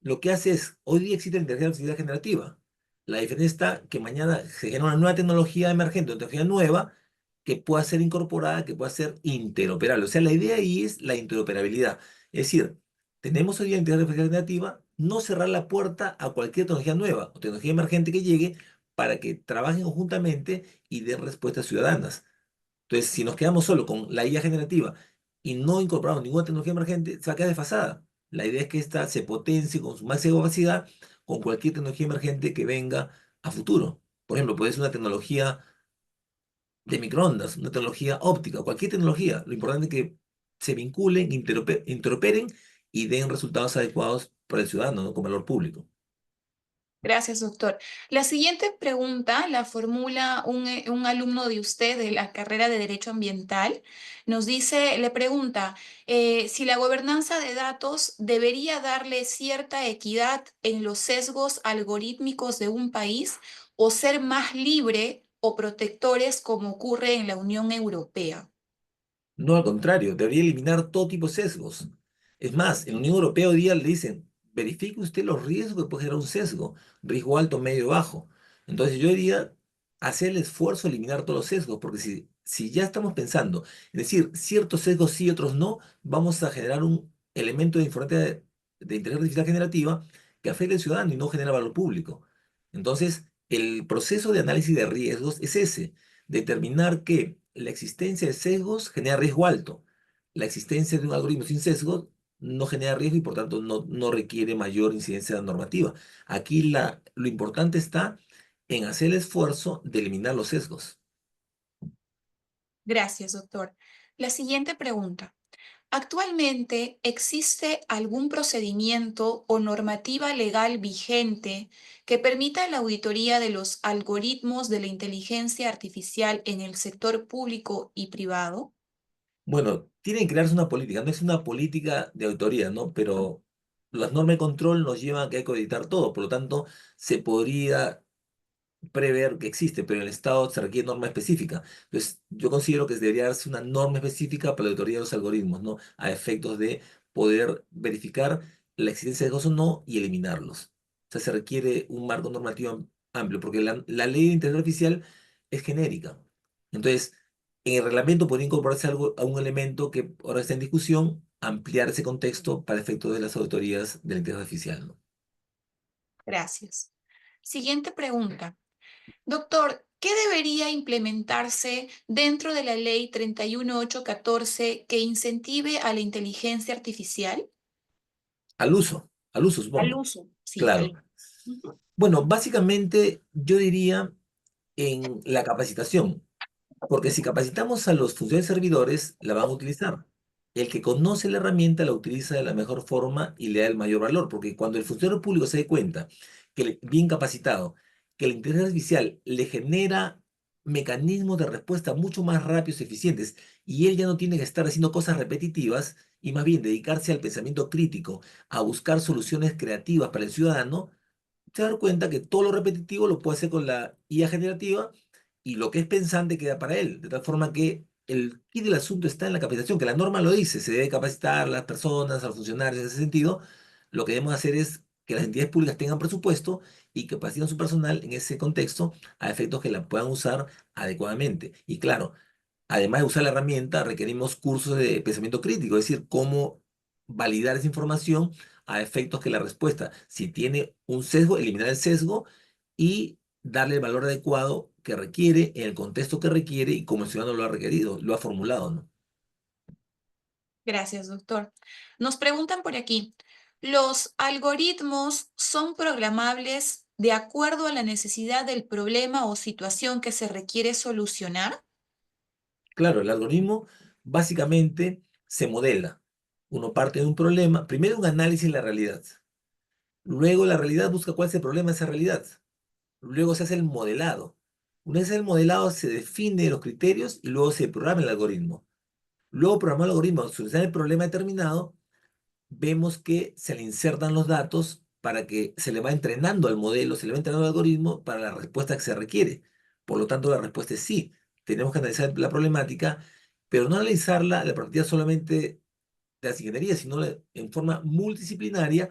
lo que hace es, hoy día existe la inteligencia artificial generativa. La diferencia está que mañana se genera una nueva tecnología emergente, una tecnología nueva, que pueda ser incorporada, que pueda ser interoperable. O sea, la idea ahí es la interoperabilidad. Es decir, tenemos hoy día la inteligencia artificial generativa, no cerrar la puerta a cualquier tecnología nueva o tecnología emergente que llegue para que trabajen conjuntamente y den respuestas ciudadanas. Entonces, si nos quedamos solo con la IA generativa y no incorporamos ninguna tecnología emergente, se va a quedar desfasada. La idea es que ésta se potencie con su máxima capacidad con cualquier tecnología emergente que venga a futuro. Por ejemplo, puede ser una tecnología de microondas, una tecnología óptica, cualquier tecnología. Lo importante es que se vinculen, interoperen y den resultados adecuados para el ciudadano, ¿no? Con valor público. Gracias, doctor. La siguiente pregunta la formula un alumno de usted de la carrera de Derecho Ambiental. Nos dice, le pregunta si la gobernanza de datos debería darle cierta equidad en los sesgos algorítmicos de un país o ser más libre o protectores como ocurre en la Unión Europea. No, al contrario, debería eliminar todo tipo de sesgos. Es más, en la Unión Europea hoy día le dicen, verifique usted los riesgos que puede generar un sesgo, riesgo alto, medio, bajo. Entonces yo diría hacer el esfuerzo de eliminar todos los sesgos, porque si ya estamos pensando, es decir, ciertos sesgos sí, otros no, vamos a generar un elemento de informática de inteligencia artificial generativa que afecte al ciudadano y no genera valor público. Entonces, el proceso de análisis de riesgos es ese, determinar que la existencia de sesgos genera riesgo alto. La existencia de un algoritmo sin sesgos no genera riesgo y por tanto no requiere mayor incidencia normativa. Aquí lo importante está en hacer el esfuerzo de eliminar los sesgos. Gracias, doctor. La siguiente pregunta. ¿Actualmente existe algún procedimiento o normativa legal vigente que permita la auditoría de los algoritmos de la inteligencia artificial en el sector público y privado? Bueno, tiene que crearse una política, no es una política de autoría, ¿no? Pero las normas de control nos llevan a que hay que auditar todo, por lo tanto, se podría prever que existe, pero en el Estado se requiere norma específica. Entonces, yo considero que debería darse una norma específica para la auditoría de los algoritmos, ¿no? A efectos de poder verificar la existencia de cosas o no y eliminarlos. O sea, se requiere un marco normativo amplio, porque la ley de inteligencia artificial es genérica. Entonces, en el reglamento podría incorporarse algo, a un elemento que ahora está en discusión, ampliar ese contexto para efectos de las auditorías de la inteligencia artificial, ¿no? Gracias. Siguiente pregunta. Doctor, ¿qué debería implementarse dentro de la ley 31814 que incentive a la inteligencia artificial? Al uso, Al supongo. uso, sí, Claro. al uso. Bueno, básicamente yo diría en la capacitación, porque si capacitamos a los funcionarios servidores, la van a utilizar. El que conoce la herramienta la utiliza de la mejor forma y le da el mayor valor, porque cuando el funcionario público se dé cuenta que bien capacitado, que la inteligencia artificial le genera mecanismos de respuesta mucho más rápidos y eficientes, y él ya no tiene que estar haciendo cosas repetitivas y más bien dedicarse al pensamiento crítico, a buscar soluciones creativas para el ciudadano, se va a dar cuenta que todo lo repetitivo lo puede hacer con la IA generativa y lo que es pensante queda para él. De tal forma que el quid del asunto está en la capacitación, que la norma lo dice, se debe capacitar a las personas, a los funcionarios en ese sentido. Lo que debemos hacer es que las entidades públicas tengan presupuesto y capaciten a su personal en ese contexto a efectos que la puedan usar adecuadamente. Y claro, además de usar la herramienta, requerimos cursos de pensamiento crítico, es decir, cómo validar esa información a efectos que la respuesta, si tiene un sesgo, eliminar el sesgo y darle el valor adecuado que requiere, en el contexto que requiere y como el ciudadano lo ha requerido, lo ha formulado, ¿no? Gracias, doctor. Nos preguntan por aquí, ¿los algoritmos son programables de acuerdo a la necesidad del problema o situación que se requiere solucionar? Claro, el algoritmo básicamente se modela. Uno parte de un problema, primero un análisis de la realidad, luego la realidad busca cuál es el problema de esa realidad. Luego se hace el modelado. Una vez el modelado se define los criterios y luego se programa el algoritmo. Luego programar el algoritmo, solucionar el problema determinado, vemos que se le insertan los datos para que se le va entrenando al modelo, se le va entrenando al algoritmo para la respuesta que se requiere. Por lo tanto, la respuesta es sí. Tenemos que analizar la problemática, pero no analizarla la perspectiva solamente de las ingenierías, sino en forma multidisciplinaria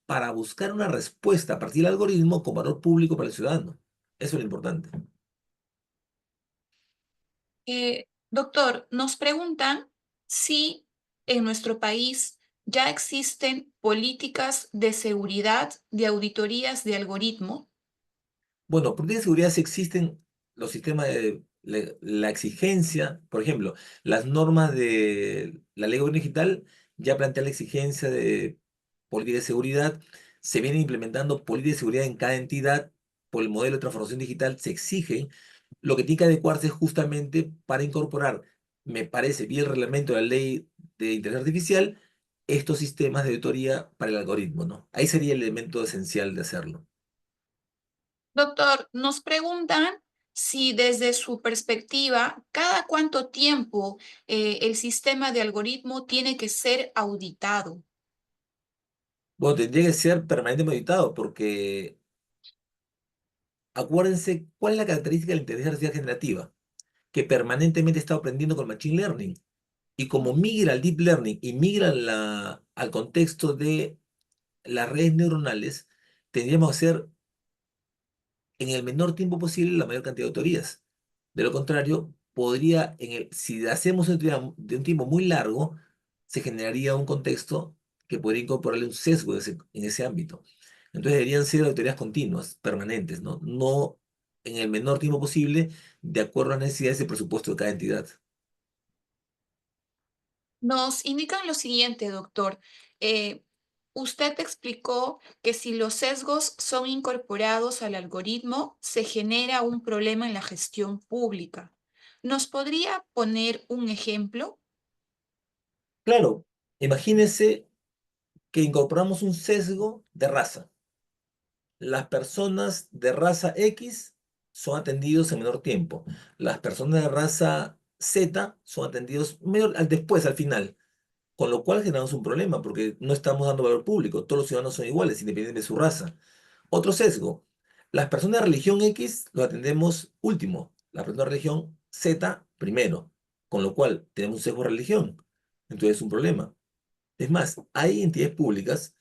para buscar una respuesta a partir del algoritmo con valor público para el ciudadano. Eso es lo importante. Doctor, nos preguntan si en nuestro país ya existen políticas de seguridad de auditorías de algoritmo. Bueno, por de seguridad sí existen los sistemas de la exigencia, por ejemplo, las normas de la ley de gobierno digital ya plantean la exigencia de política de seguridad, se vienen implementando políticas de seguridad en cada entidad por el modelo de transformación digital, se exigen, lo que tiene que adecuarse es justamente para incorporar, me parece bien el reglamento de la ley de inteligencia artificial, estos sistemas de auditoría para el algoritmo, ¿no? Ahí sería el elemento esencial de hacerlo. Doctor, nos preguntan si desde su perspectiva, cada cuánto tiempo el sistema de algoritmo tiene que ser auditado. Bueno, tendría que ser permanentemente auditado porque acuérdense cuál es la característica de la inteligencia artificial generativa, que permanentemente está aprendiendo con Machine Learning. Y como migra al Deep Learning y migra al contexto de las redes neuronales, tendríamos que hacer en el menor tiempo posible la mayor cantidad de autorías. De lo contrario, si hacemos una teoría de un tiempo muy largo, se generaría un contexto que podría incorporarle un sesgo en ese ámbito. Entonces deberían ser auditorías continuas, permanentes, ¿no? No en el menor tiempo posible, de acuerdo a las necesidades y presupuesto de cada entidad. Nos indican lo siguiente, doctor. Eh, Usted explicó que si los sesgos son incorporados al algoritmo, se genera un problema en la gestión pública. ¿Nos podría poner un ejemplo? Claro, imagínense que incorporamos un sesgo de raza. Las personas de raza X son atendidos en menor tiempo. Las personas de raza Z son atendidos después, al final. Con lo cual generamos un problema porque no estamos dando valor público. Todos los ciudadanos son iguales, independientemente de su raza. Otro sesgo. Las personas de religión X lo atendemos último. Las personas de religión Z primero. Con lo cual tenemos un sesgo de religión. Entonces es un problema. Es más, hay entidades públicas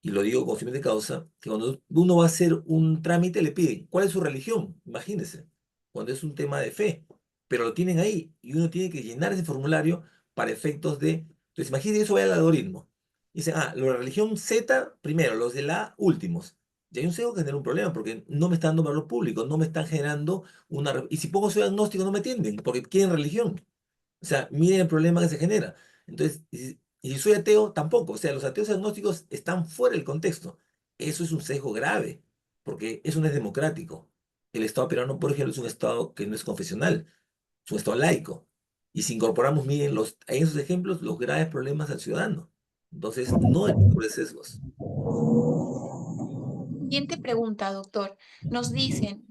y lo digo con conocimiento de causa, que cuando uno va a hacer un trámite le piden, ¿cuál es su religión? Imagínense, cuando es un tema de fe, pero lo tienen ahí y uno tiene que llenar ese formulario para efectos de... Entonces, imagínense eso vaya al algoritmo. Dicen, los de religión Z primero, los de la últimos. Y hay un sesgo que genera un problema porque no me están dando valor público, no me están generando una... Y si pongo soy agnóstico no me atienden porque quieren religión. O sea, miren el problema que se genera. Entonces, y si soy ateo, tampoco. O sea, los ateos agnósticos están fuera del contexto. Eso es un sesgo grave, porque eso no es democrático. El Estado peruano, por ejemplo, es un Estado que no es confesional, es un Estado laico. Y si incorporamos, miren, en esos ejemplos, los graves problemas al ciudadano. Entonces, no hay que cubrir sesgos. Siguiente pregunta, doctor. Nos dicen,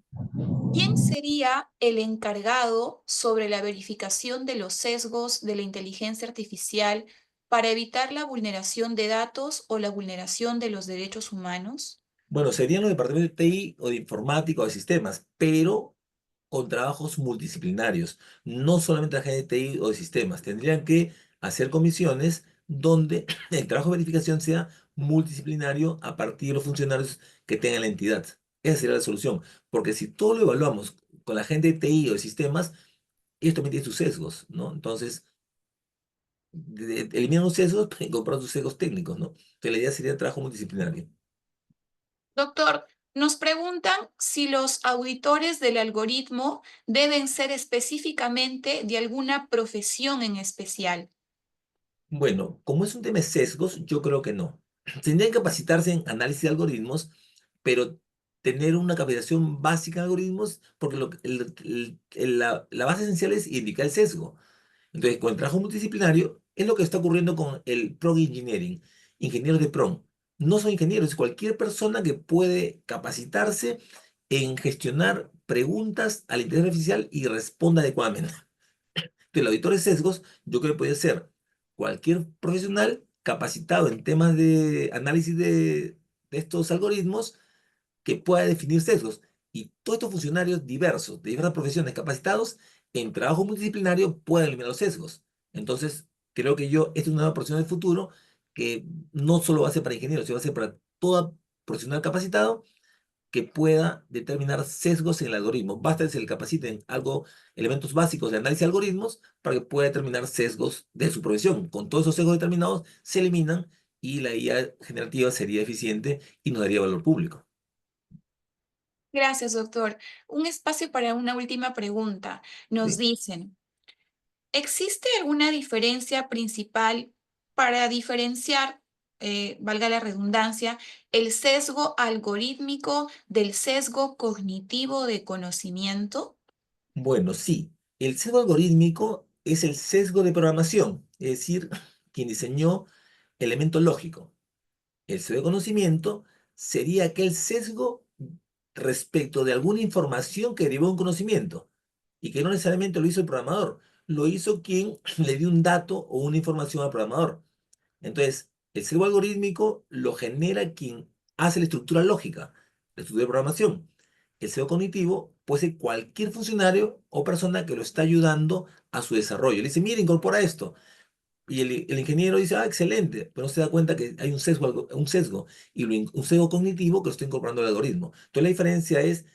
¿quién sería el encargado sobre la verificación de los sesgos de la inteligencia artificial para evitar la vulneración de datos o la vulneración de los derechos humanos? Bueno, serían los departamentos de TI o de informática o de sistemas, pero con trabajos multidisciplinarios, no solamente la gente de TI o de sistemas. Tendrían que hacer comisiones donde el trabajo de verificación sea multidisciplinario a partir de los funcionarios que tenga la entidad. Esa sería la solución, porque si todo lo evaluamos con la gente de TI o de sistemas, ellos también tienen sus sesgos, ¿no? Entonces, eliminan los sesgos para incorporar sus sesgos técnicos, ¿no? Entonces, la idea sería trabajo multidisciplinario. Doctor, nos preguntan si los auditores del algoritmo deben ser específicamente de alguna profesión en especial. Bueno, como es un tema de sesgos, yo creo que no. Tendrían que capacitarse en análisis de algoritmos, pero tener una capacitación básica en algoritmos, porque la base esencial es indicar el sesgo. Entonces, con el trabajo multidisciplinario, es lo que está ocurriendo con el prompt engineering, ingenieros de prompt. No son ingenieros, es cualquier persona que puede capacitarse en gestionar preguntas a la inteligencia artificial y responda adecuadamente. El auditor de sesgos, yo creo que puede ser cualquier profesional capacitado en temas de análisis de estos algoritmos que pueda definir sesgos. Y todos estos funcionarios diversos, de diversas profesiones capacitados, en trabajo multidisciplinario pueden eliminar los sesgos. Entonces, creo que esta es una nueva profesión del futuro que no solo va a ser para ingenieros, sino va a ser para todo profesional capacitado que pueda determinar sesgos en el algoritmo. Basta que se le capaciten algo, elementos básicos de análisis de algoritmos para que pueda determinar sesgos de su profesión. Con todos esos sesgos determinados se eliminan y la IA generativa sería eficiente y nos daría valor público. Gracias, doctor. Un espacio para una última pregunta. Nos Sí. dicen, ¿existe alguna diferencia principal para diferenciar, valga la redundancia, el sesgo algorítmico del sesgo cognitivo de conocimiento? Bueno, sí. El sesgo algorítmico es el sesgo de programación, es decir, quien diseñó elemento lógico. El sesgo de conocimiento sería aquel sesgo respecto de alguna información que derivó de un conocimiento y que no necesariamente lo hizo el programador, lo hizo quien le dio un dato o una información al programador. Entonces, el sesgo algorítmico lo genera quien hace la estructura lógica, la estructura de programación. El sesgo cognitivo puede ser cualquier funcionario o persona que lo está ayudando a su desarrollo. Le dice, mira, incorpora esto. Y el ingeniero dice, ah, excelente, pero no se da cuenta que hay un sesgo, y un sesgo cognitivo que lo está incorporando al algoritmo. Entonces la diferencia es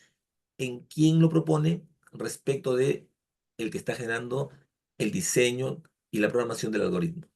en quién lo propone respecto de el que está generando el diseño y la programación del algoritmo.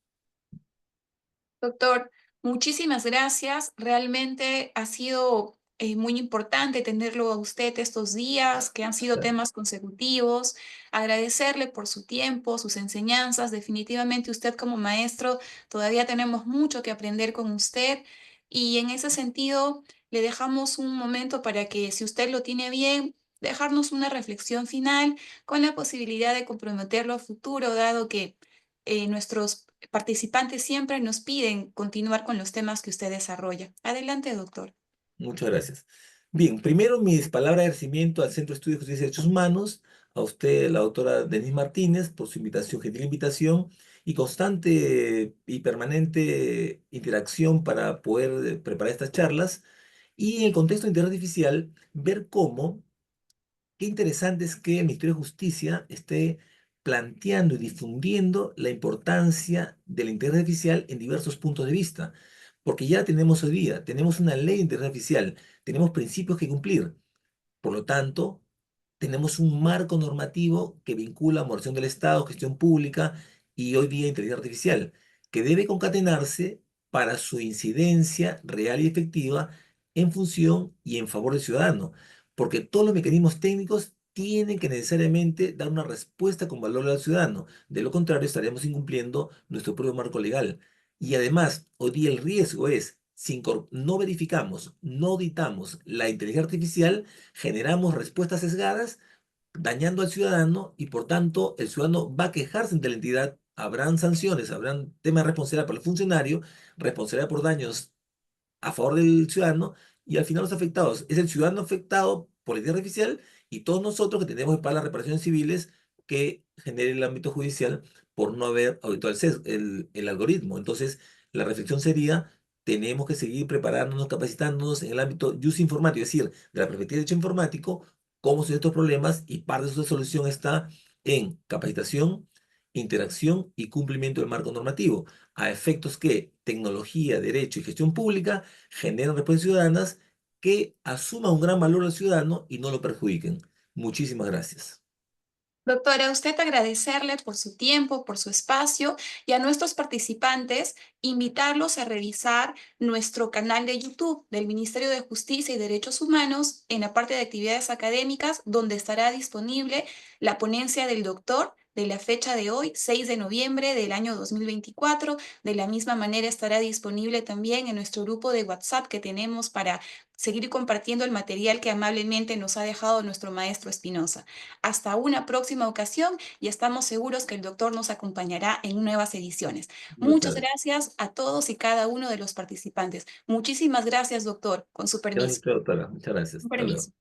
Doctor, muchísimas gracias. Realmente ha sido muy importante tenerlo a usted estos días, que han sido Claro. temas consecutivos. Agradecerle por su tiempo, sus enseñanzas. Definitivamente usted como maestro, todavía tenemos mucho que aprender con usted. Y en ese sentido, le dejamos un momento para que, si usted lo tiene bien, dejarnos una reflexión final con la posibilidad de comprometerlo a futuro, dado que nuestros participantes siempre nos piden continuar con los temas que usted desarrolla. Adelante, doctor. Muchas gracias. Bien, primero mis palabras de agradecimiento al Centro de Estudios de Justicia y Derechos Humanos, a usted, la doctora Denise Martínez, por su invitación, gentil invitación y constante y permanente interacción para poder preparar estas charlas. Y en el contexto de inteligencia artificial, ver cómo, qué interesante es que el Ministerio de Justicia esté planteando y difundiendo la importancia de la inteligencia artificial en diversos puntos de vista, porque ya tenemos hoy día, tenemos una ley de inteligencia artificial, tenemos principios que cumplir. Por lo tanto, tenemos un marco normativo que vincula moderación del Estado, gestión pública y hoy día inteligencia artificial, que debe concatenarse para su incidencia real y efectiva en función y en favor del ciudadano, porque todos los mecanismos técnicos tienen que necesariamente dar una respuesta con valor al ciudadano. De lo contrario, estaríamos incumpliendo nuestro propio marco legal. Y además, hoy día el riesgo es, si no verificamos, no auditamos la inteligencia artificial, generamos respuestas sesgadas, dañando al ciudadano y por tanto el ciudadano va a quejarse ante la entidad. Habrán sanciones, habrán temas de responsabilidad para el funcionario, responsabilidad por daños a favor del ciudadano y al final los afectados es el ciudadano afectado por la inteligencia artificial y todos nosotros que tenemos que pagar las reparaciones civiles que genere el ámbito judicial por no haber auditado el algoritmo. Entonces, la reflexión sería, tenemos que seguir preparándonos, capacitándonos en el ámbito use informático, es decir, de la perspectiva de derecho informático, cómo son estos problemas y parte de su solución está en capacitación, interacción y cumplimiento del marco normativo, a efectos que tecnología, derecho y gestión pública generen respuestas ciudadanas que asuman un gran valor al ciudadano y no lo perjudiquen. Muchísimas gracias. Doctora, a usted agradecerle por su tiempo, por su espacio y a nuestros participantes invitarlos a revisar nuestro canal de YouTube del Ministerio de Justicia y Derechos Humanos en la parte de actividades académicas, donde estará disponible la ponencia del doctor de la fecha de hoy, 6 de noviembre del año 2024. De la misma manera estará disponible también en nuestro grupo de WhatsApp que tenemos para seguir compartiendo el material que amablemente nos ha dejado nuestro maestro Espinosa. Hasta una próxima ocasión y estamos seguros que el doctor nos acompañará en nuevas ediciones. Muchas Muchas gracias. gracias a todos y cada uno de los participantes. Muchísimas gracias, doctor. Con su Gracias, permiso. doctora. Muchas gracias. Con Hasta luego. permiso.